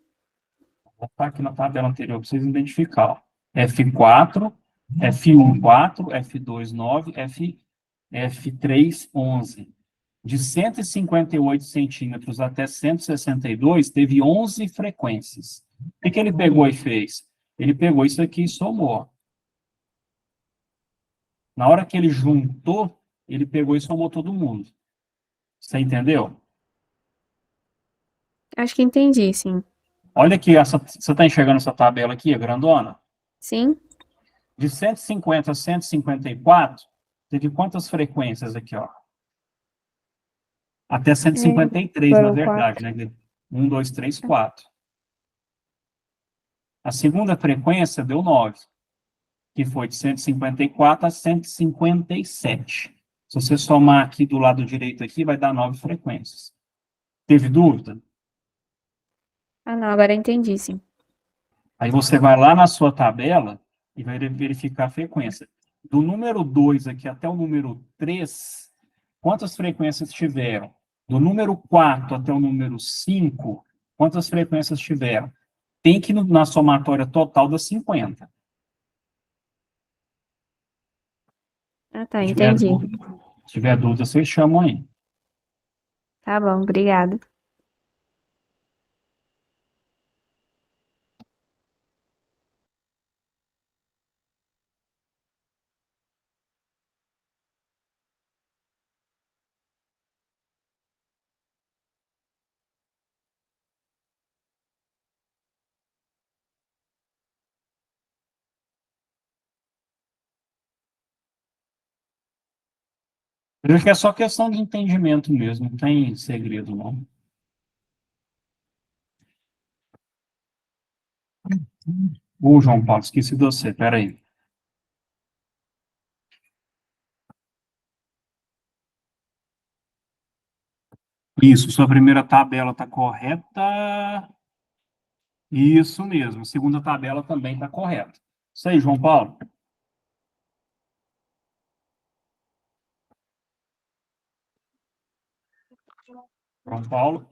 Vou botar aqui na tabela anterior para vocês identificar. Ó. F4, F1, 4, F2, 9, F3, 11. De 158 centímetros até 162, teve 11 frequências. O que ele pegou e fez? Ele pegou isso aqui e somou. Na hora que ele juntou, ele pegou e somou todo mundo. Você entendeu? Acho que entendi, sim. Olha aqui, você está enxergando essa tabela aqui, a grandona? Sim? De 150 a 154, teve quantas frequências aqui, ó? Até 153, na foram verdade, né? 1, 2, 3, 4. A segunda frequência deu 9, que foi de 154 a 157. Se você somar aqui do lado direito aqui, vai dar 9 frequências. Teve dúvida? Ah, não, agora entendi, sim. Aí você vai lá na sua tabela e vai verificar a frequência. Do número 2 aqui até o número 3, quantas frequências tiveram? Do número 4 até o número 5, quantas frequências tiveram? Tem que ir na somatória total das 50. Ah, tá, Se tiver entendi. dúvida, se tiver dúvida, vocês chamam aí. Tá bom, obrigada. Eu acho que é só questão de entendimento mesmo, não tem segredo, não. João Paulo, esqueci de você, peraí. Isso, sua primeira tabela está correta. Isso mesmo, a segunda tabela também está correta. Isso aí, João Paulo. João Paulo,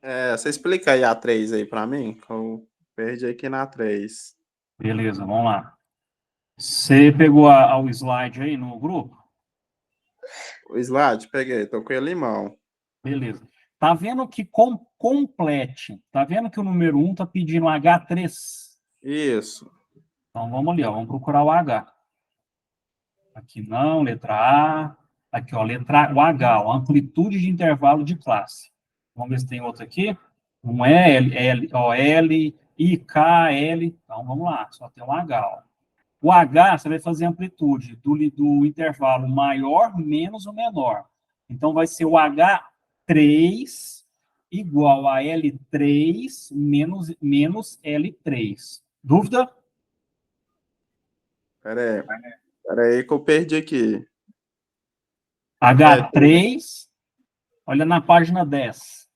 Você explica aí a 3 aí pra mim? Que eu perdi aqui na 3. beleza, vamos lá. Você pegou o slide aí no grupo? O slide, peguei, tô com ele em mão. Beleza. Tá vendo que complete? Tá vendo que o número 1 tá pedindo H3? Isso. Então vamos ali, ó, vamos procurar o H. Aqui não, letra A. Aqui, ó, letra o H, ó, amplitude de intervalo de classe. Vamos ver se tem outro aqui. Um L, I, K, L. Então vamos lá, só tem um H, ó. O H, você vai fazer amplitude do intervalo maior menos o menor. Então, vai ser o H3 igual a L3 menos L3. Dúvida? Pera aí que eu perdi aqui. H3, olha na página 10.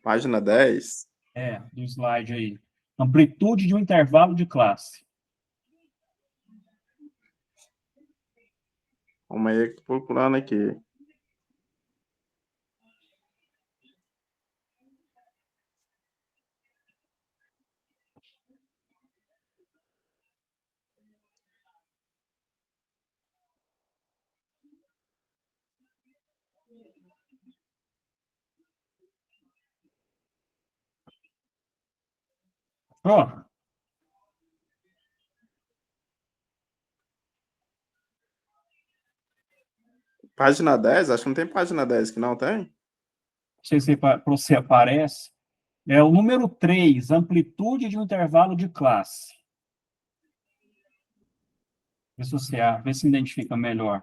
Página 10. Do slide aí. Amplitude de um intervalo de classe. Calma aí que tô procurando aqui. Pronto. Página 10? Acho que não tem página 10 aqui, não tem? Não sei se para você aparece. É o número 3, amplitude de um intervalo de classe. Vê se identifica melhor.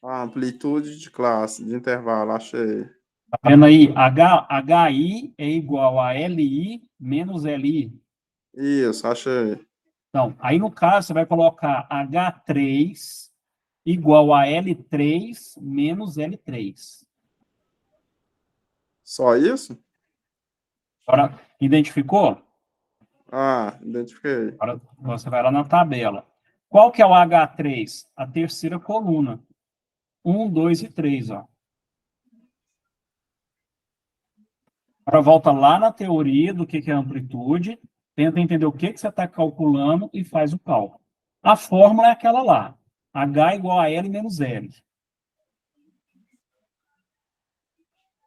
Amplitude de classe, de intervalo, achei. Tá vendo aí? HI é igual a LI menos LI. Isso, achei. Então, aí no caso, você vai colocar H3 igual a L3 menos L3. Só isso? Agora, identificou? Identifiquei. Agora você vai lá na tabela. Qual que é o H3? A terceira coluna. 1, 2 e 3, ó. Agora volta lá na teoria do que é amplitude, tenta entender o que você está calculando e faz o cálculo. A fórmula é aquela lá. H igual a L menos L.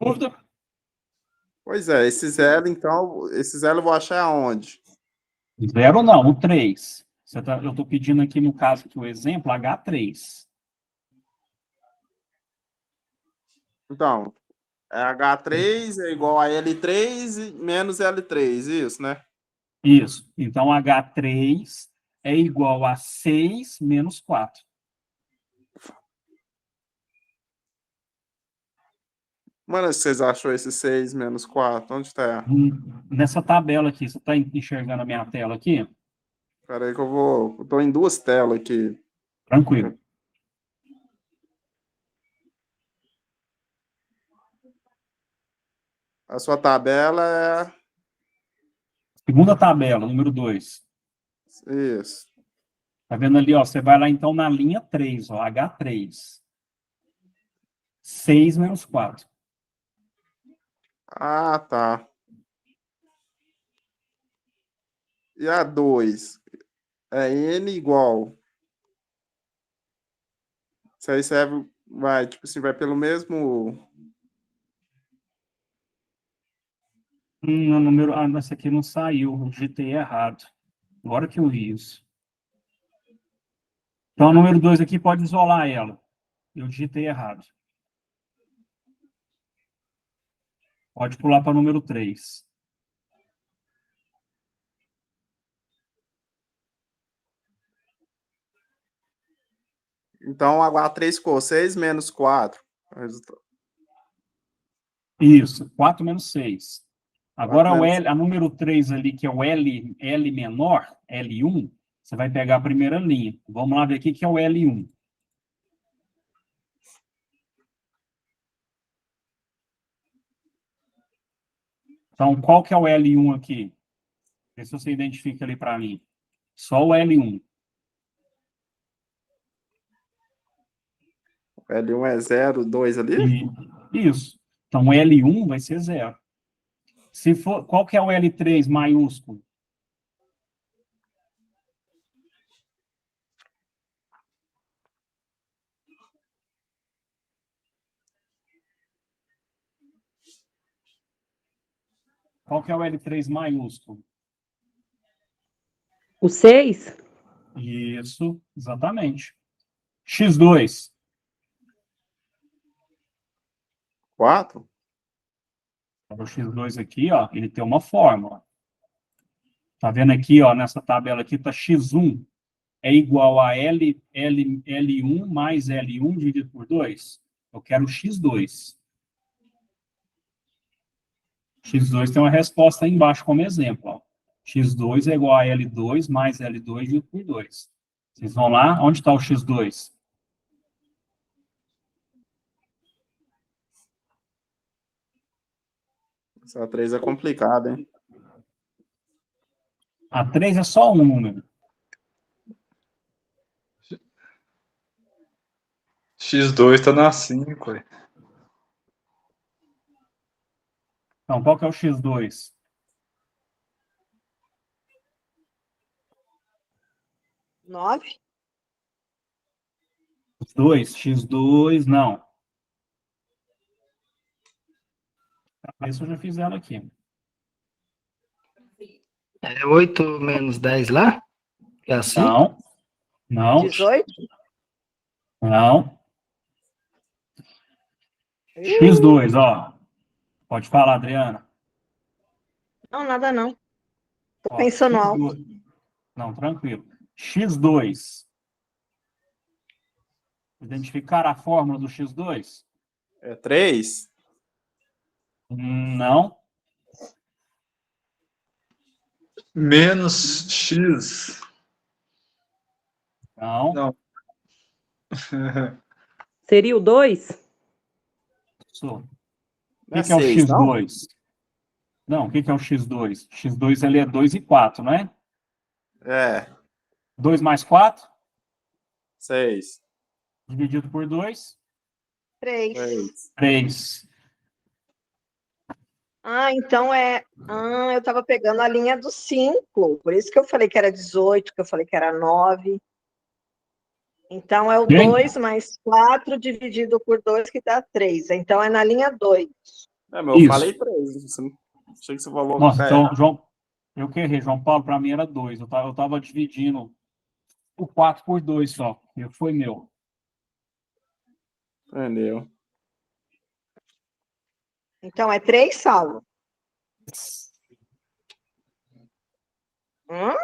Dúvida? Pois é, esse zero, então, esse zero eu vou achar aonde? 0 não, o 3. Eu estou pedindo aqui, no caso, aqui, o exemplo H3. Então, H3 é igual a L3 menos L3, isso, né? Isso. Então, H3 é igual a 6 menos 4. Mano, vocês acham esse 6 menos 4? Onde tá? Nessa tabela aqui, você está enxergando a minha tela aqui? Espera aí que eu tô em duas telas aqui. Tranquilo. A sua tabela é... Segunda tabela, número 2. Isso. Tá vendo ali, ó? Você vai lá, então, na linha 3, ó, H3. 6 menos 4. Ah, tá. E a 2? É N igual. Isso aí serve... Vai, tipo assim, vai pelo mesmo... O número... Ah, esse aqui não saiu. Eu digitei errado. Agora que eu vi isso. Então, o número 2 aqui pode isolar ela. Eu digitei errado. Pode pular para o número 3. Então, H3 ficou 6 menos 4. Isso, 4 menos 6. Agora, 4 menos... a número 3 ali, que é o L menor, L1, você vai pegar a primeira linha. Vamos lá ver aqui que é o L1. Então, qual que é o L1 aqui? Vê se você identifica ali para mim. Só o L1. L1 é 0, 2 ali? Isso. Então, o L1 vai ser 0. Se for, qual que é o L3 maiúsculo? Qual que é o L3 maiúsculo? O 6? Isso, exatamente. X2. 4? O X2 aqui, ó, ele tem uma fórmula. Tá vendo aqui, ó, nessa tabela aqui, tá X1 é igual a L1 mais L1 dividido por 2. Eu quero X2. X2 tem uma resposta aí embaixo como exemplo, ó. X2 é igual a L2 mais L2 dividido por 2. Vocês vão lá, onde está o X2? Essa 3 é complicada, hein? A 3 é só um número. X2 tá na 5, ué. Então, qual que é o X2? Nove? X2, não. Isso eu já fiz ela aqui. É 8 menos 10 lá? É assim? Não, não, 18? não. X2, ó. Pode falar, Adriana. Não, nada não. Tô Ó, pensando alto. X2. Não, tranquilo. X2. Identificar a fórmula do X2? É 3? Não. Menos X. Não. Não. Seria o 2? Isso. O Não é que é o 6, não? X2? Não, o que é o X2? X2 ali é 2 e 4, não é? É, 2 mais 4, 6. dividido por 2, 3. 3. 3. Ah, então é... Ah, eu tava pegando a linha do 5. Por isso que eu falei que era 18, que eu falei que era 9. Então é o Bem, 2 mais 4 dividido por 2 que dá 3. Então é na linha 2. É, mas eu Isso. falei 3. Achei que você falou que Nossa, tá então, errado. João, eu que errei. João Paulo, para mim era 2. Eu tava dividindo o 4 por 2 só. Foi meu. Entendeu? Então é 3, Saulo. Tá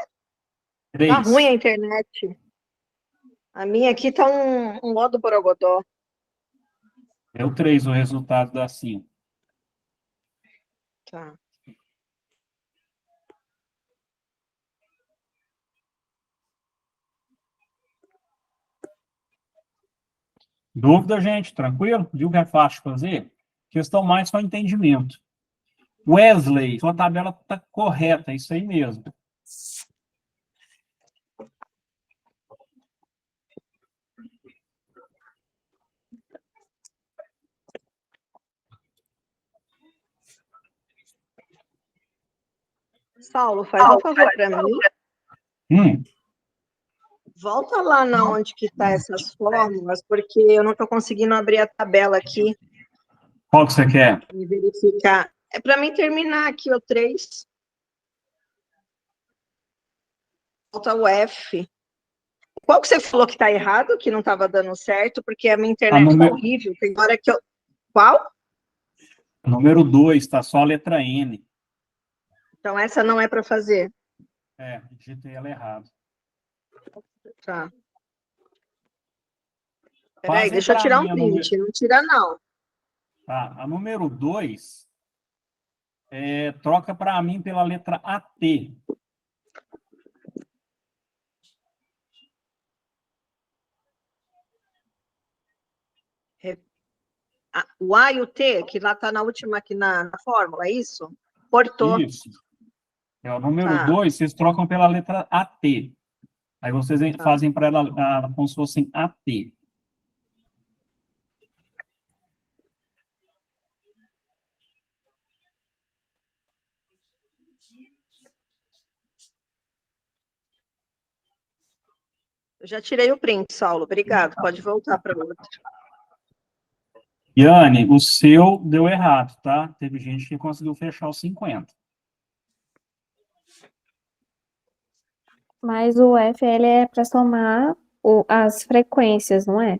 3. ruim a internet. A minha aqui tá um modo borogodó. Deu 3 o resultado da 5. Tá. Dúvida, gente? Tranquilo? Viu que é fácil de fazer? Questão mais só entendimento. Wesley, sua tabela está correta, é isso aí mesmo. Saulo, faz um favor para mim. Hum, Volta lá na onde que tá essas fórmulas, porque eu não estou conseguindo abrir a tabela aqui qual que você quer? e verificar. É para mim terminar aqui o 3. Falta o F. Qual que você falou que está errado, que não estava dando certo, porque a minha internet está horrível. Tem hora que eu... Qual? Número 2, está só a letra N. Então essa não é para fazer. É, digitei ela errado. Tá. Peraí, Fazem deixa eu pra tirar mim um a print. Não tira, não. Tá, a número 2 troca para mim pela letra AT. O A e o T, que lá está na última aqui na fórmula, é isso? Cortou. Isso. É o número Tá. 2, vocês trocam pela letra AT. Aí vocês fazem para ela como se fossem AT. Eu já tirei o print, Saulo. Obrigado. Pode voltar para o outro. Yane, o seu deu errado, tá? Teve gente que conseguiu fechar os 50. Mas o F, ele é para somar as frequências, não é?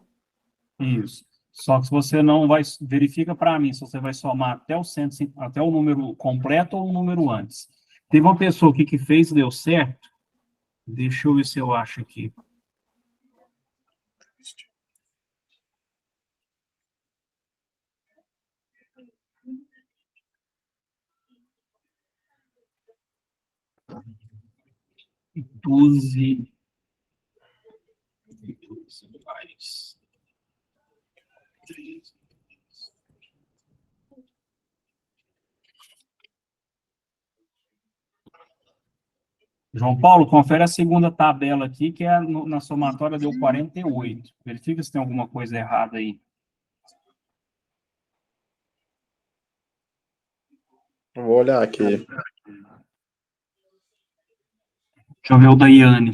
Isso. Só que se você não vai, verifica para mim se você vai somar até o 150, até o número completo ou o número antes. Teve uma pessoa aqui que fez, deu certo. Deixa eu ver se eu acho aqui. Doze mais 13. João Paulo, confere a segunda tabela aqui, que é na somatória deu 48. Verifica se tem alguma coisa errada aí. Eu vou olhar aqui. Deixa eu ver o da Iane.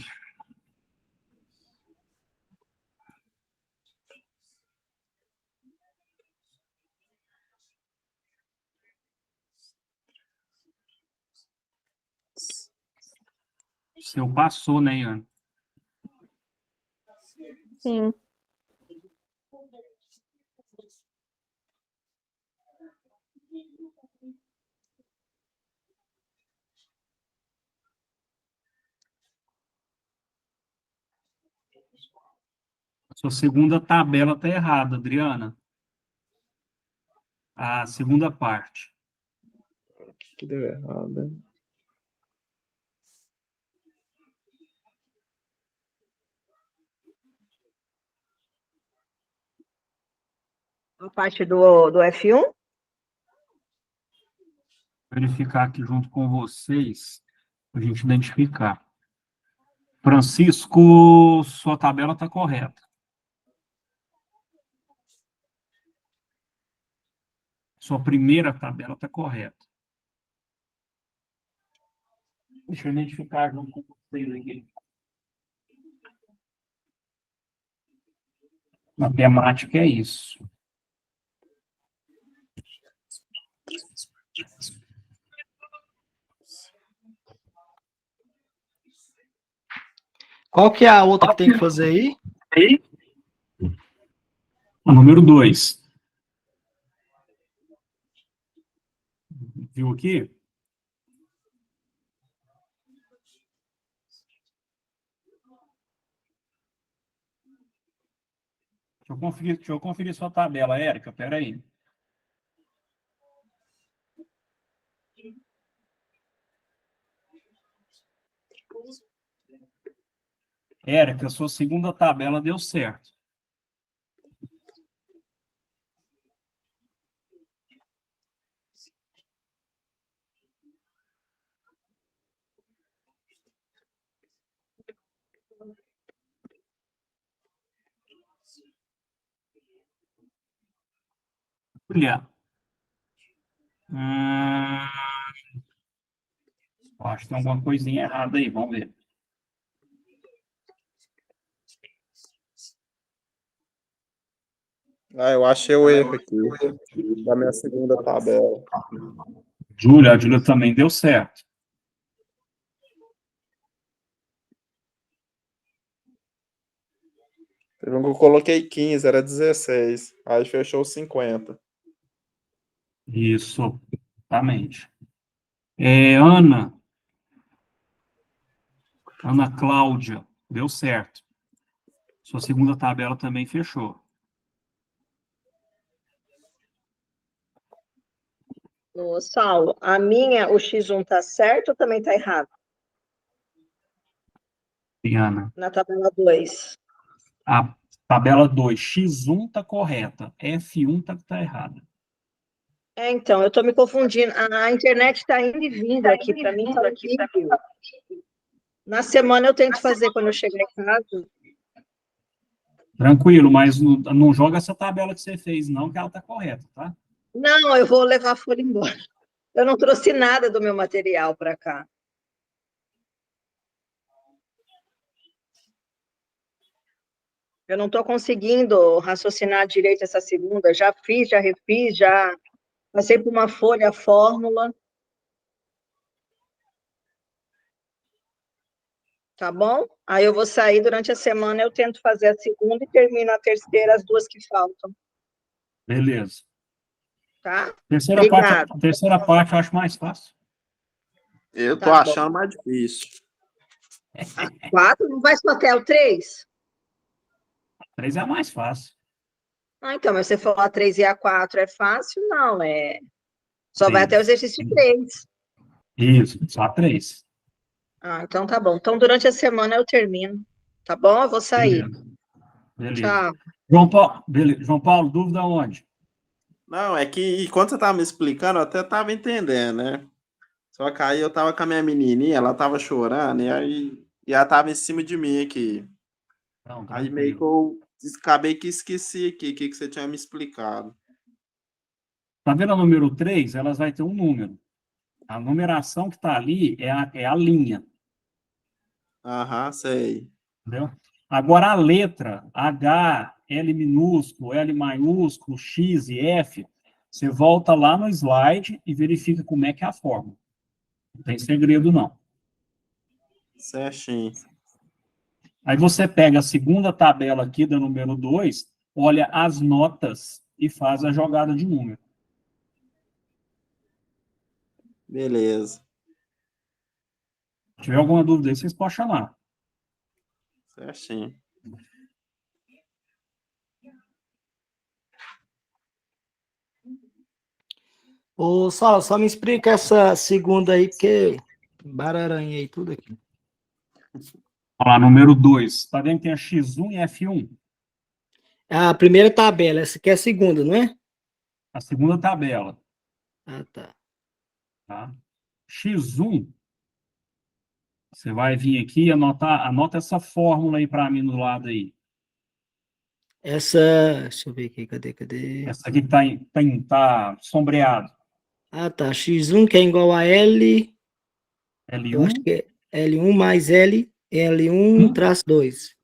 O seu passou, né, Iane? Sim. A sua segunda tabela está errada, Adriana. A segunda parte. Que deu errado, né? A parte do F1? Verificar aqui junto com vocês, para a gente identificar. Francisco, sua tabela está correta. Sua primeira tabela está correta. Deixa eu identificar junto com vocês aqui. Matemática é isso. Qual que é a outra que tem que fazer aí? O número 2. Viu aqui? Deixa eu conferir sua tabela, Érica. Espera aí. Érica, sua segunda tabela deu certo. Olha. Acho que tem alguma coisinha errada aí. Vamos ver. Ah, eu achei o erro aqui da minha segunda tabela. Júlia, a Júlia também deu certo. Teve um que eu coloquei 15, era 16. Aí fechou 50. Isso, exatamente. Ana Cláudia, deu certo. Sua segunda tabela também fechou. Ô, Saulo, a minha, o X1 tá certo ou também tá errado? E, Ana, Na tabela 2. a tabela 2, X1 está correta, F1 está errada. Então, eu tô me confundindo. A internet está indo e vindo aqui, para mim tá horrível. Na semana eu tento fazer quando eu chegar em casa. Tranquilo, mas não joga essa tabela que você fez, não, que ela está correta, tá? Não, eu vou levar a folha embora. Eu não trouxe nada do meu material para cá. Eu não estou conseguindo raciocinar direito essa segunda. Já fiz, já refiz, já passei por uma folha a fórmula. Tá bom? Aí eu vou sair durante a semana, eu tento fazer a segunda e termino a terceira, as duas que faltam. Beleza. Tá? Terceira parte eu acho mais fácil. Eu tô Tá achando mais difícil. 4? Não vai só até o 3? 3 é a mais fácil. Ah, então, mas você falou a 3 e a 4 é fácil? Não, só vai até o exercício 3. Isso, só 3. Ah, então tá bom. Então, durante a semana eu termino. Tá bom? Eu vou sair. Beleza. Tchau. João Paulo, dúvida onde? Não, é que quando você tava me explicando, eu até tava entendendo, né? Só que aí eu tava com a minha menininha, ela tava chorando, e ela tava em cima de mim aqui. Não, Aí meio que tranquilo. eu acabei que esqueci aqui o que você tinha me explicado. Tá vendo a número 3? Elas vai ter um número. A numeração que está ali é a linha, Aham, sei. entendeu? Agora, a letra H, L minúsculo, L maiúsculo, X e F, você volta lá no slide e verifica como é que é a fórmula. Não tem segredo, não. Certinho. Aí você pega a segunda tabela aqui da número 2, olha as notas e faz a jogada de número. Beleza. Se tiver alguma dúvida aí, vocês podem chamar. Certinho. Ô, Saulo, só me explica essa segunda aí, porque bararanha aí tudo aqui. Olha lá, número 2. Está vendo que tem a X1 e F1? A primeira tabela, essa aqui é a segunda, não é? A segunda tabela. Ah, tá. Tá? X1, você vai vir aqui e anota essa fórmula aí para mim do lado aí. Deixa eu ver aqui, cadê? Essa aqui que tá sombreado. Ah, tá, X1 que é igual a L, eu acho L1 que é L1 mais L1 traço 2.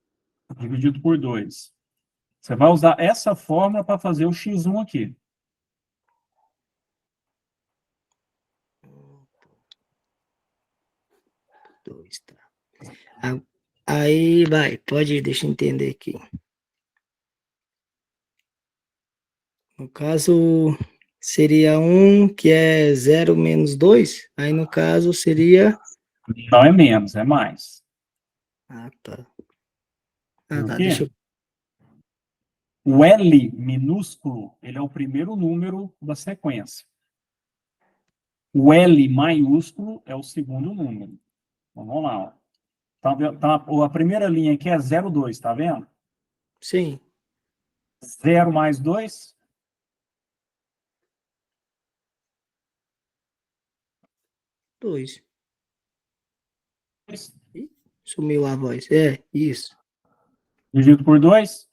dividido por 2. Você vai usar essa fórmula para fazer o X1 aqui. 2, tá. Aí, vai, pode ir, deixa eu entender aqui. No caso, seria 1 que é 0 menos 2, aí no caso seria... Não é menos, é mais. Ah, tá. Por Tá, quê? deixa eu... O L minúsculo, ele é o primeiro número da sequência. O L maiúsculo é o segundo número. Então, vamos lá. Ó. A primeira linha aqui é 0,2, tá vendo? Sim, 0 mais 2, 2. Ih, sumiu a voz. É, isso. dividido por 2,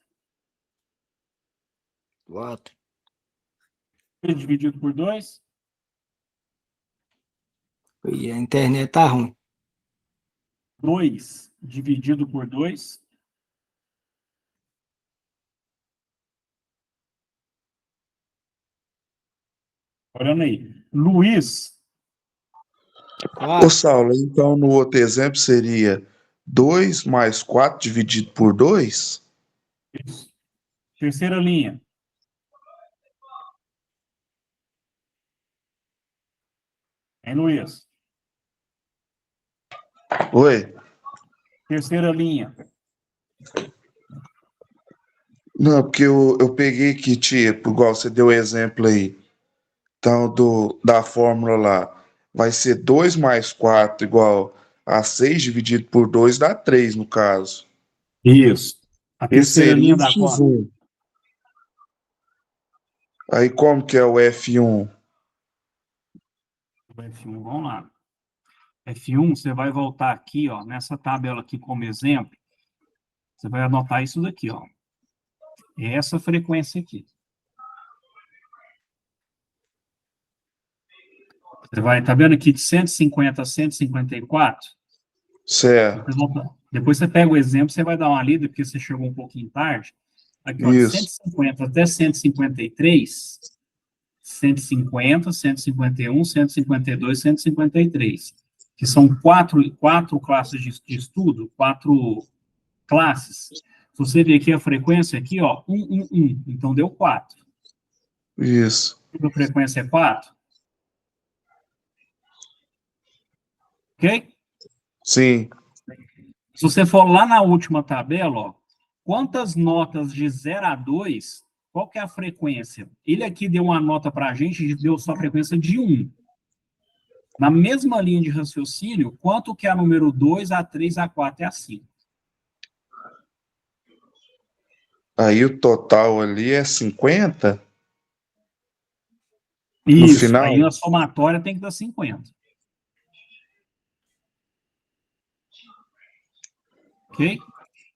4. dividido por 2, E a internet tá ruim. 2 dividido por 2, olhando aí. Luiz, 4. Ô, Saulo, então no outro exemplo seria 2 mais 4 dividido por 2? isso. Terceira linha. Hein, Luiz? Oi? Terceira linha. Não, porque eu peguei que, tipo, igual você deu o exemplo aí, então, da fórmula lá, vai ser 2 mais 4 igual a 6 dividido por 2 dá 3 no caso. Isso. A Esse terceira seria linha o da conta. X1. Aí como que é o F1? O F1, vamos lá. F1, você vai voltar aqui, ó, nessa tabela aqui como exemplo. Você vai anotar isso daqui, ó. É essa frequência aqui. Você vai, tá vendo aqui de 150 a 154? Certo, Depois você pega o exemplo, você vai dar uma lida, porque você chegou um pouquinho tarde. Aqui, ó, de isso. 150 até 153, 150, 151, 152, 153, que são quatro classes de estudo, 4 classes. Se você ver aqui a frequência, aqui, ó, 1, 1, 1, então deu 4. Isso. A frequência é 4. Ok? Sim. Se você for lá na última tabela, ó, quantas notas de 0 a 2, qual que é a frequência? Ele aqui deu uma nota para a gente, deu só a frequência de 1. Na mesma linha de raciocínio, quanto que é a número 2, a 3, a 4 e a 5? Aí o total ali é 50? Isso, final? aí a somatória tem que dar 50. Ok?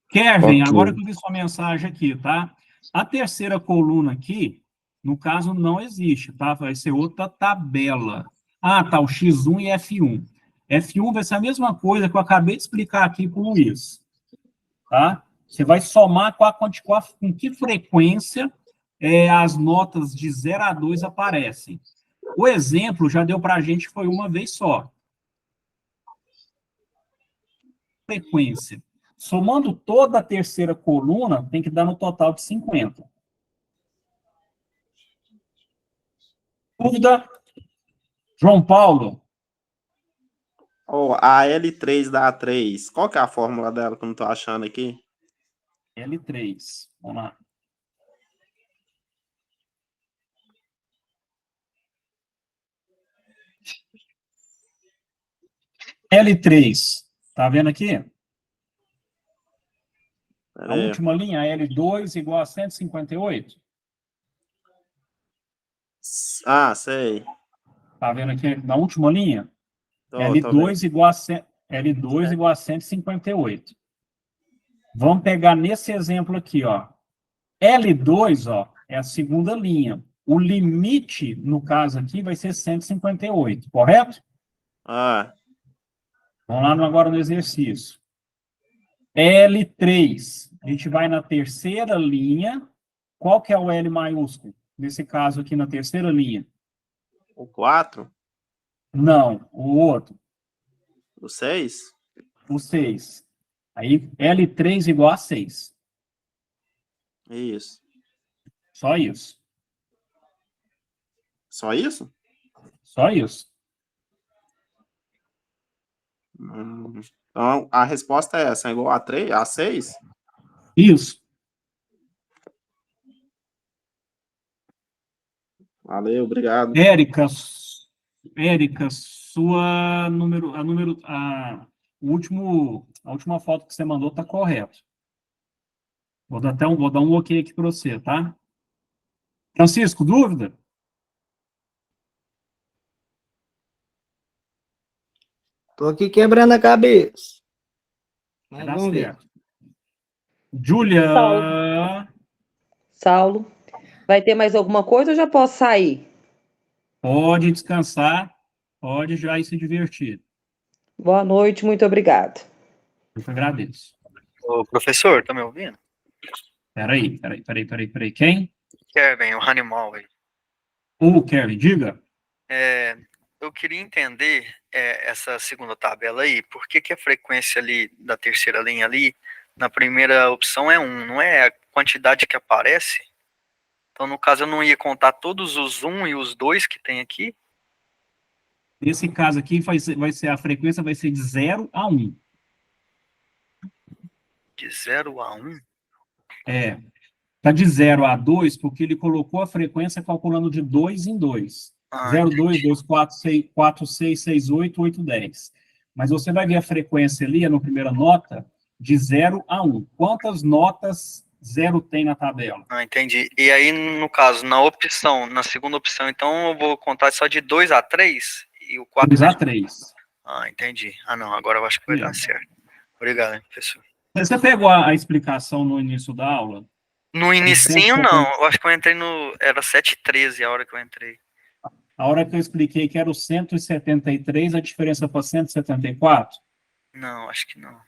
Kevin, Ok. agora que eu vi sua mensagem aqui, tá? A terceira coluna aqui, no caso, não existe, tá? Vai ser outra tabela. Ah, tá, o X1 e F1. F1 vai ser a mesma coisa que eu acabei de explicar aqui para o Luiz, tá? Você vai somar com que frequência as notas de 0 a 2 aparecem. O exemplo já deu para a gente que foi uma vez só. Frequência. Somando toda a terceira coluna, tem que dar no total de 50. Dúvida? João Paulo? Oh, a L3 dá 3. Qual que é a fórmula dela que eu não tô achando aqui? L3. Vamos lá. L3. Tá vendo aqui? A É, última linha, L2 igual a 158. ah, sei. Tá vendo aqui na última linha? Tô L2 vendo. igual a, L2 igual a 158. Vamos pegar nesse exemplo aqui, ó. L2, ó, é a segunda linha. O limite, no caso aqui, vai ser 158, correto? Ah, Vamos lá agora no exercício. L3, a gente vai na terceira linha. Qual que é o L maiúsculo? Nesse caso aqui, na terceira linha. o 4? Não, o outro. O 6? o 6. Aí L3 igual a 6. Isso. Só isso. Só isso? Só isso. Então, a resposta é essa, é igual a 3, a 6? Isso. Valeu, obrigado. Érica, sua a última foto que você mandou tá correto. Vou dar um ok aqui para você, tá? Francisco, dúvida? Tô aqui quebrando a cabeça. Vai Mas dar vamos ver. certo. Júlia, Saulo, vai ter mais alguma coisa ou já posso sair? pode descansar, pode já ir se divertir. Boa noite, muito obrigado. Eu que agradeço. Ô, professor, tá me ouvindo? Peraí. Quem? Kevin, o animal aí. Kevin, diga. Eu queria entender essa segunda tabela aí, por que que a frequência ali da terceira linha ali, na primeira opção é 1, não é a quantidade que aparece? Então, no caso, eu não ia contar todos os 1 e os 2 que tem aqui? Nesse caso aqui, a frequência vai ser de 0 a 1. De 0 a 1? Tá de 0 a 2 porque ele colocou a frequência calculando de 2 em 2. 0, 2, 2, 4, 6, 6, 8, 8, 10. Mas você vai ver a frequência ali, na primeira nota, de 0 a 1. Quantas notas 0 tem na tabela? Ah, entendi. E aí, no caso, na segunda opção, então, eu vou contar só de 2 a 3? E o 4... 2 a 3. Ah, entendi. Ah, não, agora eu acho que vai dar certo. Obrigado, hein, professor. Você pegou a explicação no início da aula? No inicinho, não. Eu acho que eu entrei no... Era 7h13 a hora que eu entrei. A hora que eu expliquei que era o 173, a diferença para 174? Não, acho que não.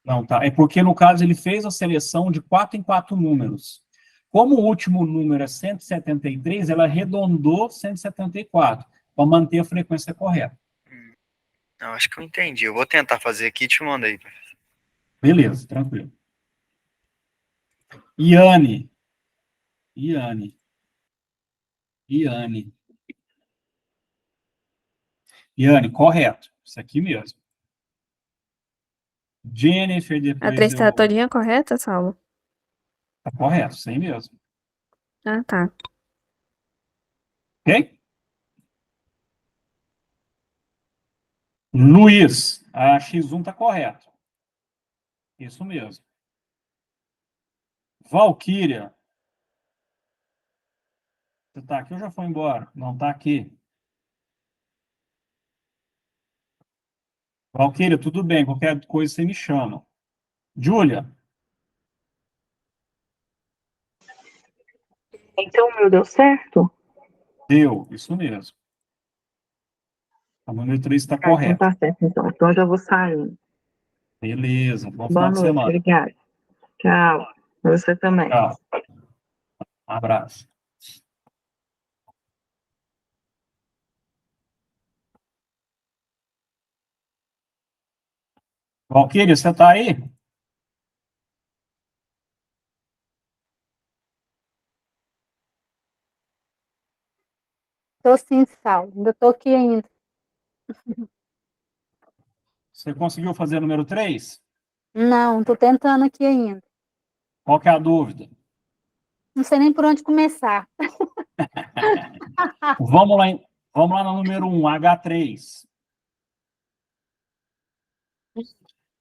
Não, tá. É porque, no caso, ele fez a seleção de 4 em 4 números. Como o último número é 173, ela arredondou 174, para manter a frequência correta. Eu acho que eu entendi. Eu vou tentar fazer aqui e te mando aí. Beleza, tranquilo. Iane, correto. Isso aqui mesmo. Jennifer, A depois 3 tá todinha correta, Saulo? Tá correto, isso aí mesmo. Ah, tá. Ok? Luiz, a X1 tá correto. Isso mesmo. Valquíria. Você tá aqui ou já foi embora? Não tá aqui. Valquíria, tudo bem. Qualquer coisa você me chama. Júlia. Então, o meu deu certo? Deu, isso mesmo. A número 3 está Então correto. tá certo, então. Então eu já vou sair. Beleza, bom Boa final de noite, semana. obrigada. Tchau. Você também. Tchau. Um abraço. Valquíria, você tá aí? Tô sim, Saulo. Ainda tô aqui ainda. Você conseguiu fazer o número 3? Não, tô tentando aqui ainda. Qual que é a dúvida? Não sei nem por onde começar. Vamos lá no número 1, H3.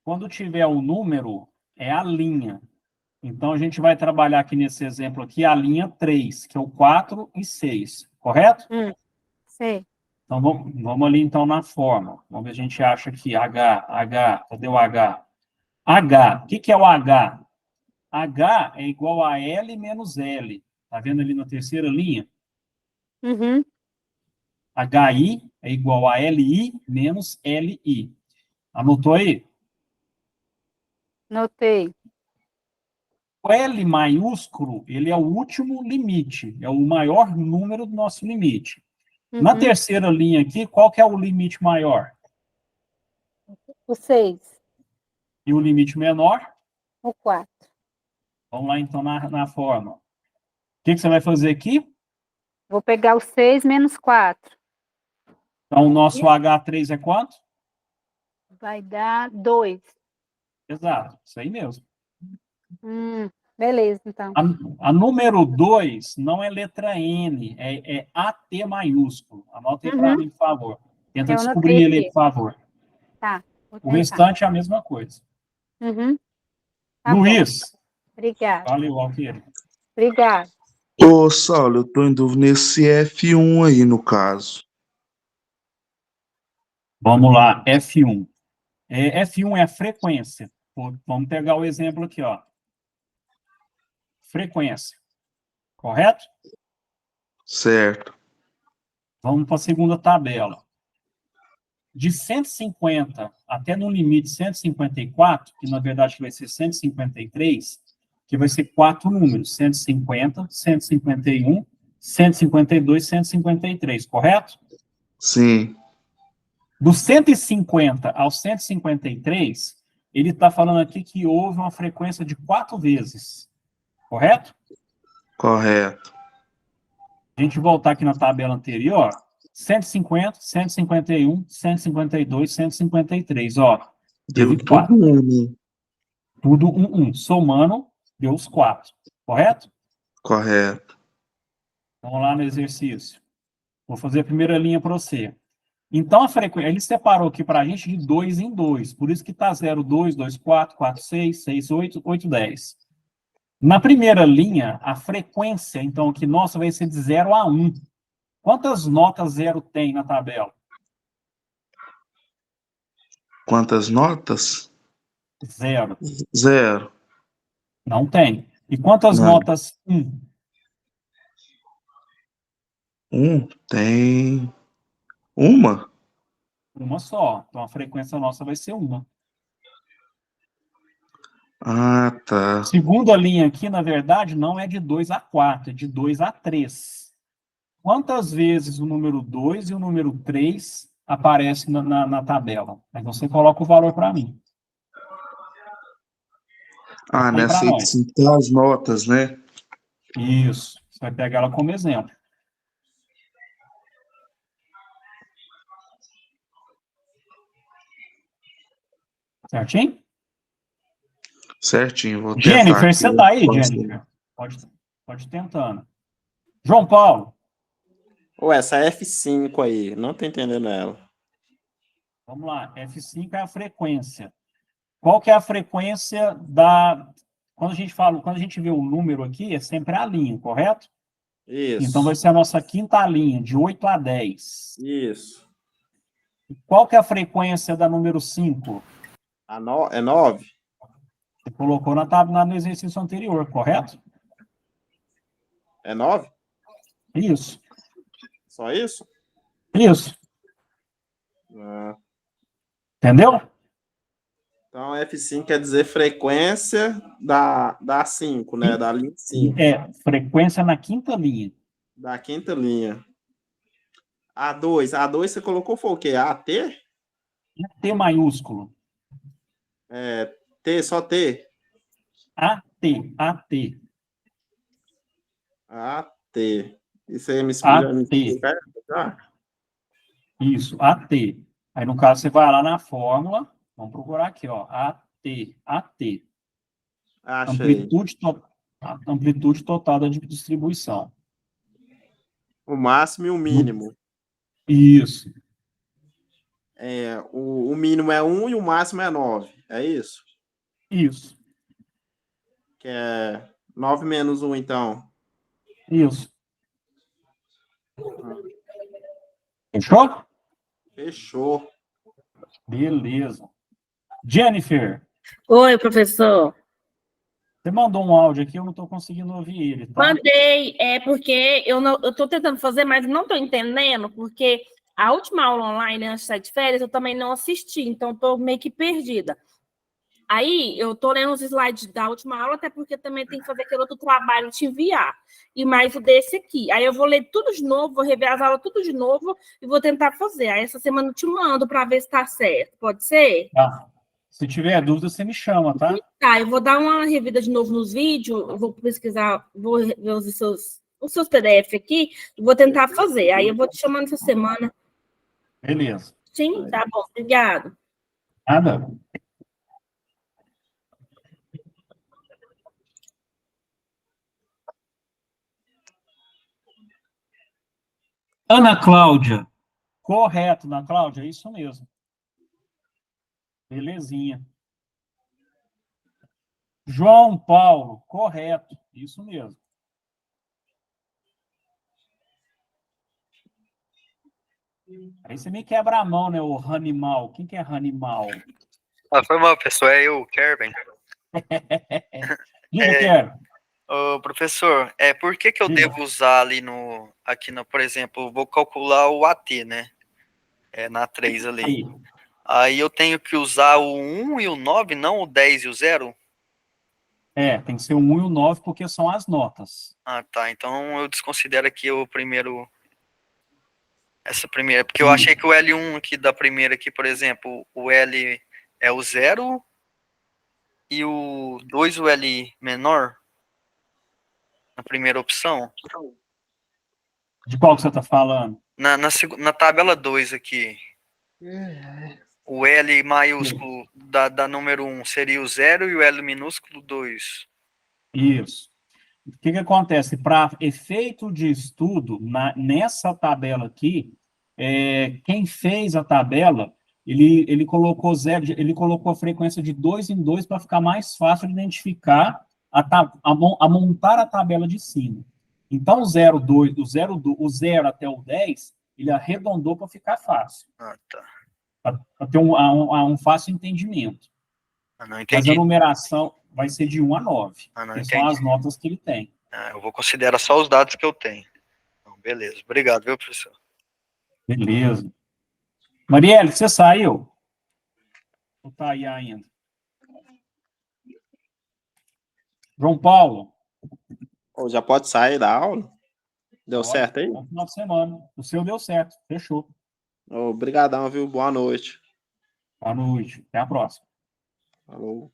Quando tiver o número, é a linha. Então, a gente vai trabalhar aqui nesse exemplo aqui a linha 3, que é o 4 e 6, correto? Sei. Então, vamos ali, então, na forma. Vamos ver se a gente acha aqui, cadê o H? H, o que é o H? H é igual a L menos L. Tá vendo ali na terceira linha? Uhum. HI é igual a LI menos LI. Anotou aí? Notei. O L maiúsculo, ele é o último limite, é o maior número do nosso limite. Na terceira linha aqui, qual que é o limite maior? O 6. E o limite menor? O 4. Vamos lá, então, na fórmula. O que você vai fazer aqui? Vou pegar o 6 menos 4. Então, o nosso H3 é quanto? Vai dar 2. Exato, isso aí mesmo. Beleza, então. A número 2 não é letra N, é AT maiúsculo. Anota aí para mim, por favor. Tenta Eu descobrir anotei ele, aqui. por favor. Tá. Vou O tentar. restante é a mesma coisa. Tá Luiz. bom. Obrigada. Valeu, Alqueiro. Obrigada. Ô, Saulo, eu tô em dúvida nesse F1 aí, no caso. Vamos lá, F1. F1 é a frequência. Vamos pegar o exemplo aqui, ó. Frequência. Correto? Certo. Vamos para a segunda tabela. De 150 até no limite 154, que na verdade vai ser 153, que vai ser 4 números, 150, 151, 152, 153, correto? Sim. Do 150 ao 153, ele está falando aqui que houve uma frequência de 4 vezes, correto? Correto. A gente voltar aqui na tabela anterior, 150, 151, 152, 153, ó. Deu Teve 4. tudo um. Tudo 1. Somando, deu os 4. Correto? Correto. Vamos lá no exercício. Vou fazer a primeira linha para você. Então, a frequência, ele separou aqui para a gente de 2 em 2. Por isso que está 0, 2, 2, 4, 4, 6, 6, 8, 8, 10. Na primeira linha, a frequência, então, aqui nossa vai ser de 0 a 1. Quantas notas 0 tem na tabela? Quantas notas? 0. 0. Não tem. E quantas Não. notas 1? 1 tem uma? Uma só. Então, a frequência nossa vai ser 1. Ah, tá. Segunda linha aqui, na verdade, não é de 2 a 4, é de 2 a 3. Quantas vezes o número 2 e o número 3 aparecem na tabela? Aí você coloca o valor para mim. Ah, Põe nessa pra aí nós. são as notas, né? Isso. Você vai pegar ela como exemplo. Certinho? Certinho, vou tentar Jennifer, aqui. você tá aí, Jennifer? Pode tentando. João Paulo. Ué, essa F5 aí, não tô entendendo ela. Vamos lá. F5 é a frequência. Qual que é a frequência da... Quando a gente vê o número aqui, é sempre a linha, correto? Isso. Então vai ser a nossa quinta linha, de 8 a 10. Isso. Qual que é a frequência da número 5? É 9? Você colocou no exercício anterior, correto? É 9? Isso. Só isso? Isso. Ah. Entendeu? Então, F5 quer dizer frequência da 5, né? Da linha 5. É, frequência na quinta linha. Da quinta linha. A2 você colocou foi o quê? AT? T maiúsculo. É, T, só T? AT. AT. Isso aí me explica. Isso, AT. Aí, no caso, você vai lá na fórmula. Vamos procurar aqui, ó. AT. Achei. Amplitude total da distribuição. O máximo e o mínimo. Isso. O mínimo é 1 e o máximo é 9. É isso? Isso. Que é 9 menos 1, então. Isso. Fechou? Fechou. Beleza. Jennifer. Oi, professor. Você mandou um áudio aqui, eu não estou conseguindo ouvir ele, tá? Mandei, porque eu estou tentando fazer, mas não estou entendendo, porque a última aula online antes de sair de férias eu também não assisti, então estou meio que perdida. Aí eu estou lendo os slides da última aula, até porque também tem que fazer aquele outro trabalho de enviar, e mais o desse aqui. Aí eu vou ler tudo de novo, vou rever as aulas tudo de novo e vou tentar fazer. Aí essa semana eu te mando para ver se está certo, pode ser? Tá. Se tiver dúvida, você me chama, tá? Tá, eu vou dar uma revida de novo nos vídeos, eu vou pesquisar, vou ver os seus PDF aqui, e vou tentar fazer. Aí eu vou te chamando essa semana. Beleza. Sim, tá bom, obrigado. Nada. Ana Cláudia. Correto, Ana Cláudia, é isso mesmo. Belezinha. João Paulo, correto, isso mesmo. Aí você me quebra a mão, né, o Hanimal. Quem que é Hanimal? Ah, foi mal, pessoal. É eu, Kevin. Diga, Kevin. Ô, professor, por que eu Diga. devo usar ali aqui por exemplo, vou calcular o AT, né? Na 3 ali. Aí eu tenho que usar o 1 e o 9, não o 10 e o 0? Tem que ser o 1 e o 9, porque são as notas. Ah, tá. Então eu desconsidero aqui o primeiro. Essa primeira. Porque eu achei que o L1 aqui da primeira, aqui, por exemplo, o L é o 0 e o 2 o L menor. Na primeira opção. De qual que você está falando? Na tabela 2 aqui. O L maiúsculo da número 1 seria o 0 e o L minúsculo 2. Isso. O que acontece? Para efeito de estudo, nessa tabela aqui, quem fez a tabela, ele colocou ele colocou a frequência de 2 em 2 para ficar mais fácil de identificar, a montar a tabela de cima. Então, o 0, 2, o 0 até o 10, ele arredondou para ficar fácil. Ah, tá. Para ter um fácil entendimento. Não Mas entendi. a numeração vai ser de 1 a 9, não que entendi. são as notas que ele tem. Eu vou considerar só os dados que eu tenho. Então, beleza. Obrigado, viu, professor? Beleza. Marielle, você saiu? Ou tá aí ainda? João Paulo? Já pode sair da aula? Deu Pode. certo aí? Bom final de semana. O seu deu certo. Fechou. Obrigadão, viu? Boa noite. Boa noite. Até a próxima. Falou.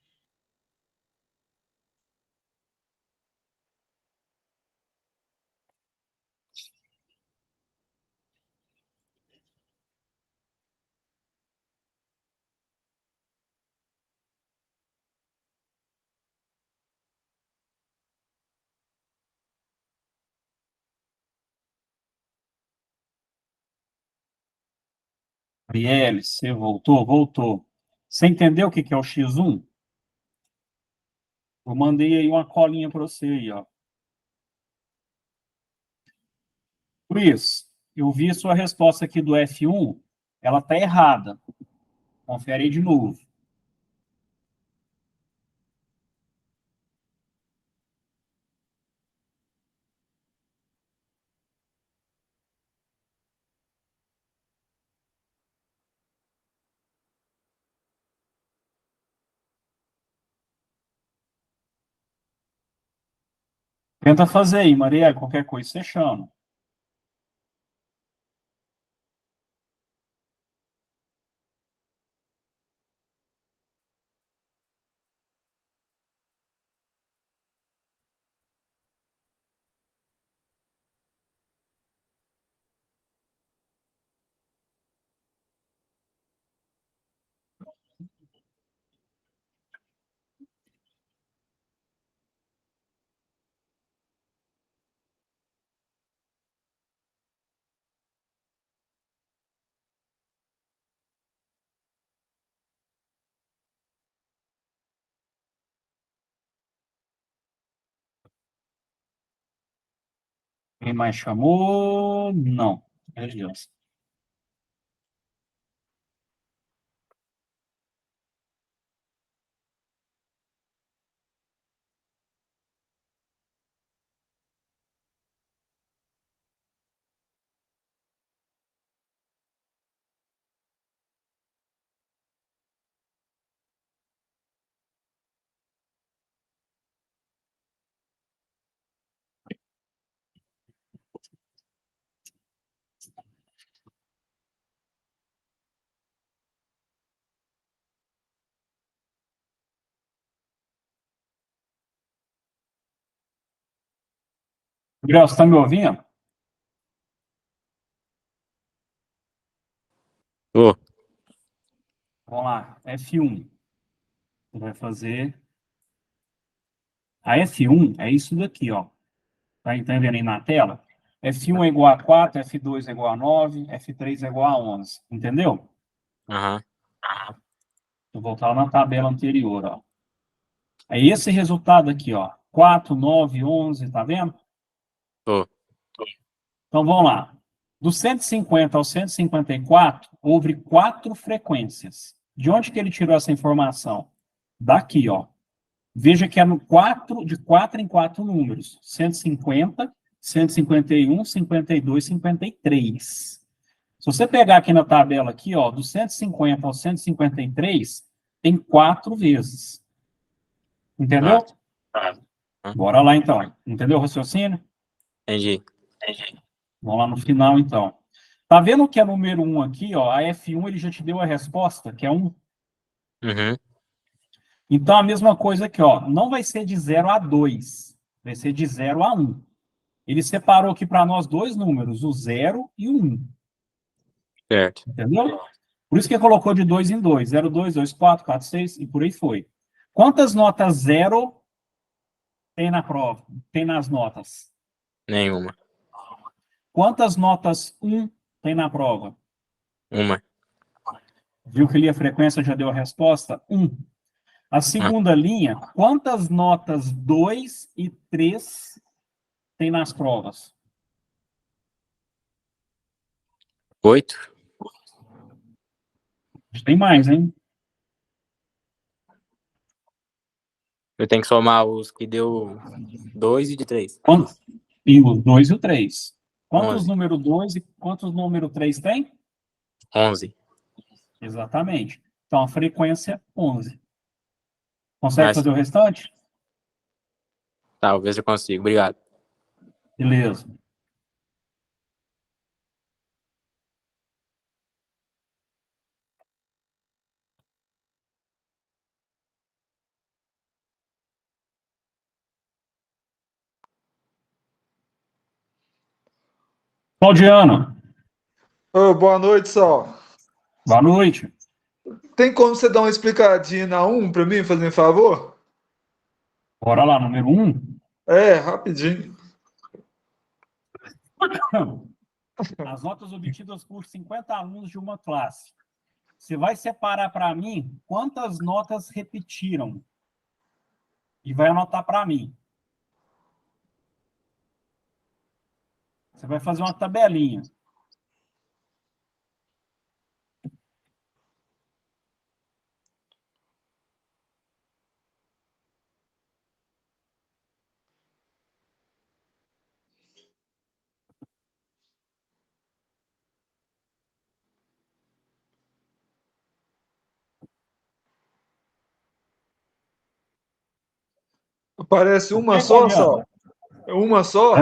Marielle, você voltou? Voltou. Você entendeu o que é o X1? Eu mandei aí uma colinha para você aí, ó. Luiz, eu vi a sua resposta aqui do F1, ela tá errada. Confere aí de novo. Tenta fazer aí, Marielle, qualquer coisa você chama. Quem mais chamou? Não. Beleza. Gabriel, você está me ouvindo? Ô, Vamos lá, F1. Você vai fazer... A F1 é isso daqui, ó. Tá vendo aí na tela? F1 é igual a 4, F2 é igual a 9, F3 é igual a 11. Entendeu? aham. Vou voltar lá na tabela anterior, ó. É esse resultado aqui, ó. 4, 9, 11, tá vendo? Tô. Então, vamos lá. Do 150 ao 154, houve 4 frequências. De onde que ele tirou essa informação? Daqui, ó. Veja que é no 4, de 4 em 4 números. 150, 151, 52, 53. Se você pegar aqui na tabela, aqui, ó, do 150 ao 153, tem 4 vezes. Entendeu? Bora lá, então. Entendeu o raciocínio? Entendi. Vamos lá no final, então. Tá vendo que é número 1 aqui, ó? A F1, ele já te deu a resposta, que é 1. Uhum. Então, a mesma coisa aqui, ó. Não vai ser de 0 a 2. Vai ser de 0 a 1. Ele separou aqui para nós 2 números, o 0 e o 1. Certo. Entendeu? Por isso que colocou de 2 em 2. 0, 2, 2, 4, 4, 6 e por aí foi. Quantas notas 0 tem na prova? Tem nas notas? Nenhuma. Quantas notas 1 tem na prova? Uma. Viu que ali a frequência já deu a resposta? 1. A segunda linha, quantas notas 2 e 3 tem nas provas? 8. Tem mais, hein? Eu tenho que somar os que deu 2 e de 3. E o 2 e o 3. Quantos 11. número 2 e quantos número 3 tem? 11. Exatamente. Então, a frequência 11. Consegue Mas- fazer o restante? Tá, vou ver se eu consigo. Obrigado. Beleza. Claudiano, Ô, boa noite, Sol. boa noite. Tem como você dar uma explicadinha na 1 para mim, fazendo favor? Bora lá, número 1. É, rapidinho. As notas obtidas por 50 alunos de uma classe. Você vai separar para mim quantas notas repetiram. E vai anotar para mim. Você vai fazer uma tabelinha. Parece uma Ok, só, Claudiano? Sol? É uma só? É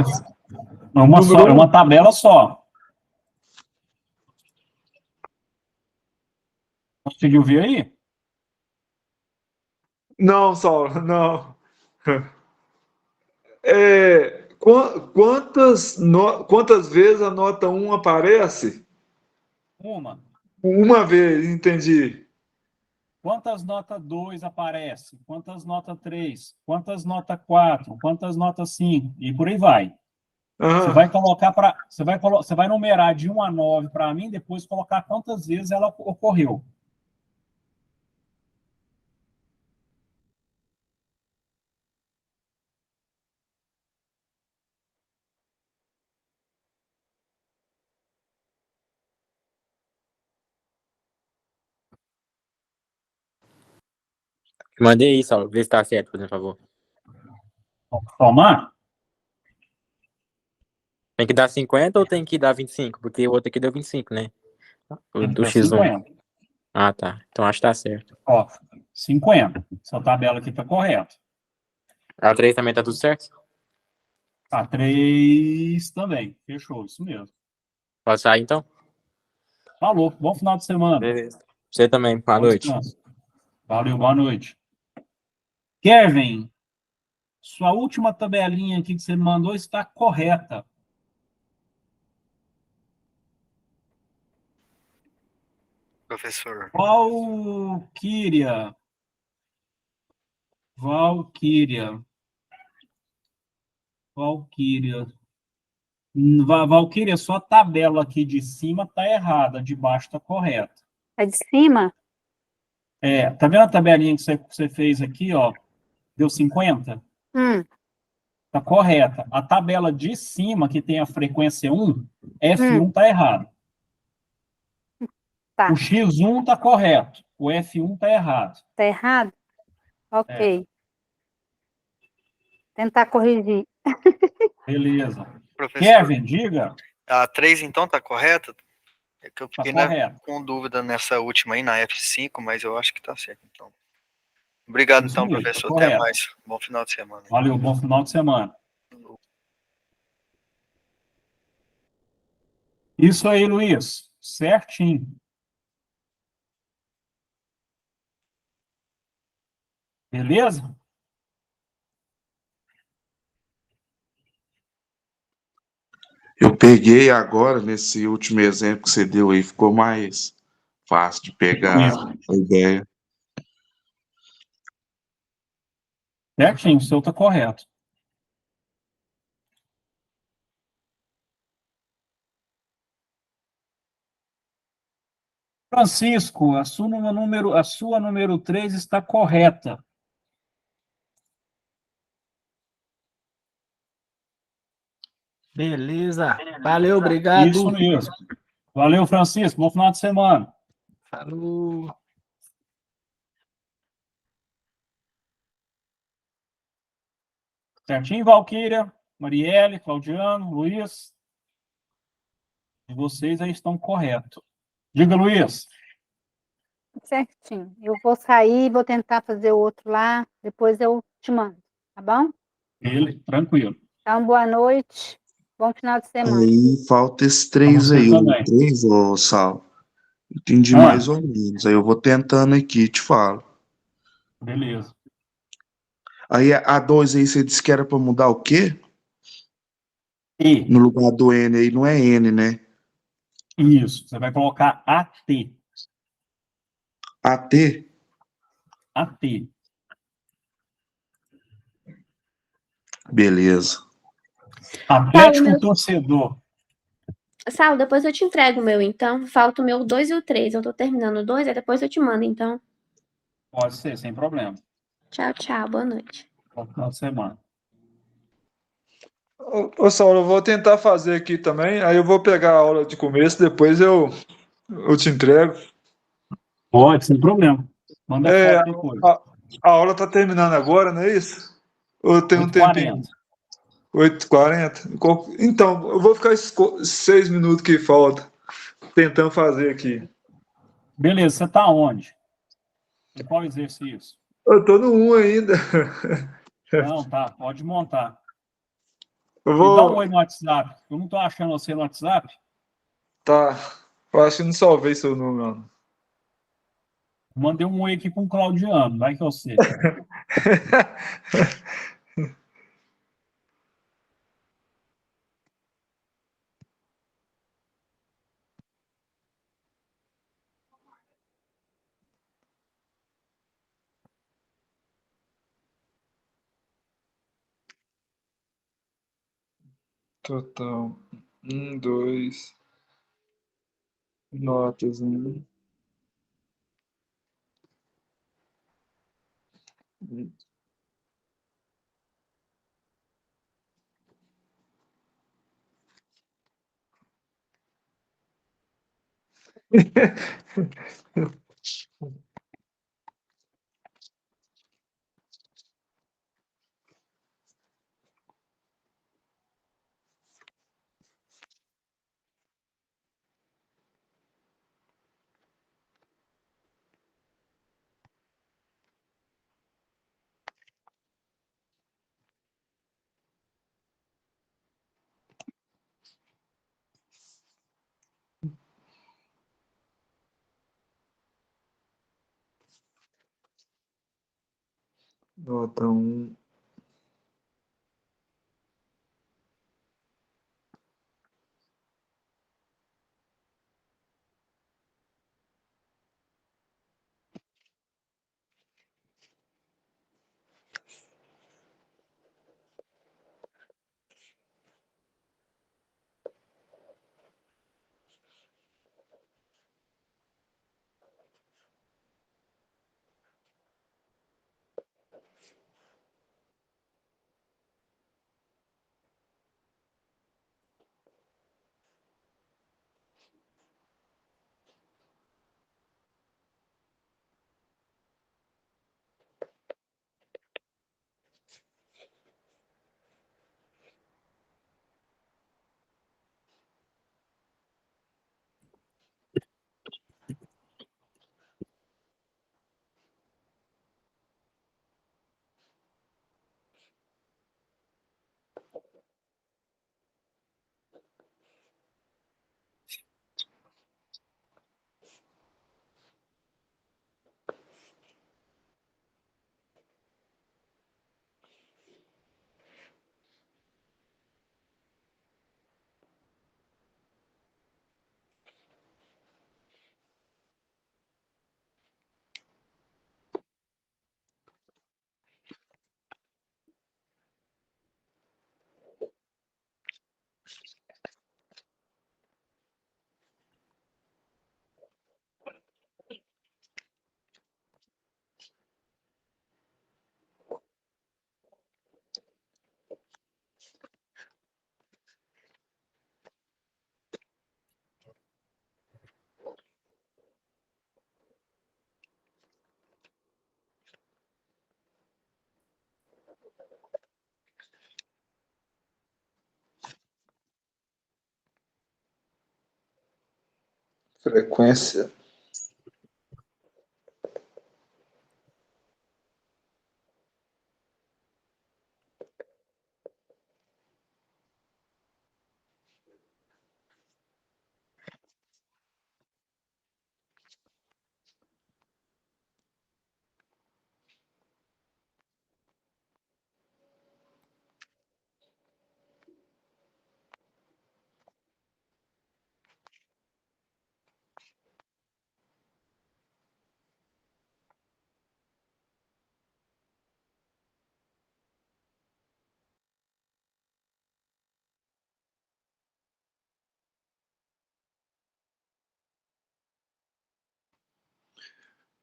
uma só, Número é um? uma tabela só. Conseguiu ver aí? Não, Sol, não. Quantas vezes a nota 1 aparece? Uma. Uma vez, entendi. Quantas notas 2 aparece? Quantas notas 3? Quantas notas 4? Quantas notas 5? E por aí vai. Você vai colocar para. Você vai numerar de 1 a 9 para mim, depois colocar quantas vezes ela ocorreu. Mandei aí, Saulo. Vê se tá certo, por favor. Tomar? Tem que dar 50 ou tem que dar 25? Porque o outro aqui deu 25, né? Tem que Do dar X1. 50. Ah, tá. Então acho que tá certo. Ó, 50. Essa tabela aqui tá correta. A 3 também tá tudo certo? A 3 também. Fechou, isso mesmo. Pode sair, então? Falou. Bom final de semana. Beleza. Você também. Boa Bom noite. descanso. Valeu, boa noite. Kevin, Sua última tabelinha aqui que você mandou está correta. Professor. Valquíria. Valquíria. Valquíria. Valquíria, sua tabela aqui de cima está errada, de baixo está correta. Tá de cima? Tá vendo a tabelinha que você fez aqui, ó? Deu 50? Tá correta. A tabela de cima, que tem a frequência 1, F1 tá errado. Tá. O X1 tá correto. O F1 tá errado. Tá errado? Ok. Tentar corrigir. Beleza. Professor. Kevin, diga. A 3, então, tá correta? É que eu Tá fiquei correto. com dúvida nessa última aí, na F5, mas eu acho que tá certo, então. Obrigado, Isso então, mesmo, tá professor. Até correto. mais. Bom final de semana. Valeu, bom final de semana. Isso aí, Luiz. Certinho. Beleza? Eu peguei agora, nesse último exemplo que você deu aí, ficou mais fácil de pegar a ideia. Certinho, o seu tá correto. Francisco, a sua número 3 está correta. Beleza. Valeu, obrigado. Isso mesmo. Valeu, Francisco. Bom final de semana. Falou. Certinho, Valquíria, Marielle, Claudiano, Luiz. E vocês aí estão corretos. Diga, Luiz. Certinho. Eu vou sair, vou tentar fazer o outro lá, depois eu te mando, tá bom? Ele, tranquilo. Então, boa noite, bom final de semana. Aí falta esse Pra 3 você aí, o também. 3, ô Sal. Entendi Ah. mais ou menos. Aí eu vou tentando aqui e te falo. Beleza. Aí a 2 aí você disse que era pra mudar o quê? E. No lugar do N aí, não é N, né? Isso. Você vai colocar AT. AT? AT. Beleza. Atlético Torcedor. Saulo, depois eu te entrego o meu, então. Falta o meu 2 e o 3. Eu tô terminando o 2, aí depois eu te mando, então. Pode ser, sem problema. Tchau, tchau. Boa noite. Bom final de semana. Ô, Saulo, eu vou tentar fazer aqui também, aí eu vou pegar a aula de começo, depois eu te entrego. Pode, sem problema. Manda É, foto depois. a aula tá terminando agora, não é isso? Ou tem um 8h40. tempinho? 8h40? Então, eu vou ficar esses 6 minutos que falta tentando fazer aqui. Beleza, você tá onde? Em qual exercício? Eu tô no 1 ainda. Não, tá, pode montar. Eu Me dá um vou. oi no WhatsApp. Eu não tô achando você no WhatsApp. Tá. Eu acho que não salvei seu número. Mandei um oi aqui com o Claudiano, vai que eu sei. Total. 2. Notas. Nota 1. Frequência.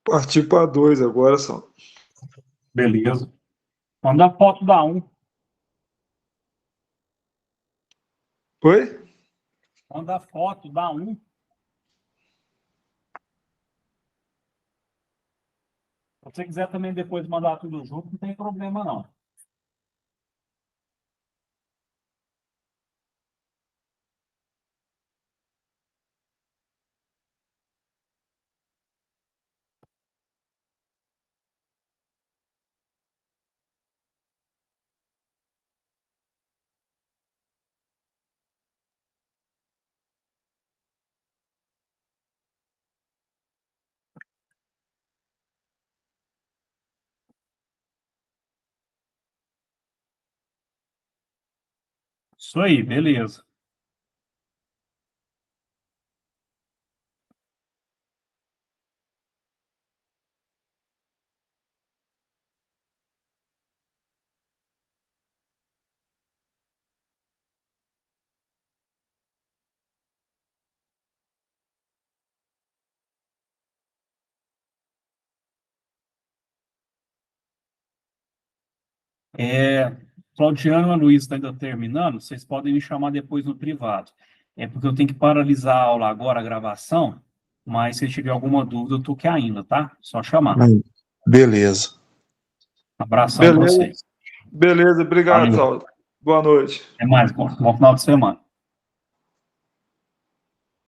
Partir para 2 agora, só. Beleza. Manda a foto da 1. Oi? Manda a foto da 1. Se você quiser também depois mandar tudo junto, não tem problema não. Isso aí, beleza. Claudiano e Luiz está ainda terminando, vocês podem me chamar depois no privado. É porque eu tenho que paralisar a aula agora, a gravação, mas se tiver alguma dúvida, eu estou aqui ainda, tá? Só chamar. Beleza. Abração para vocês. Beleza, obrigado, Valeu. Saulo. Boa noite. Até mais, bom final de semana.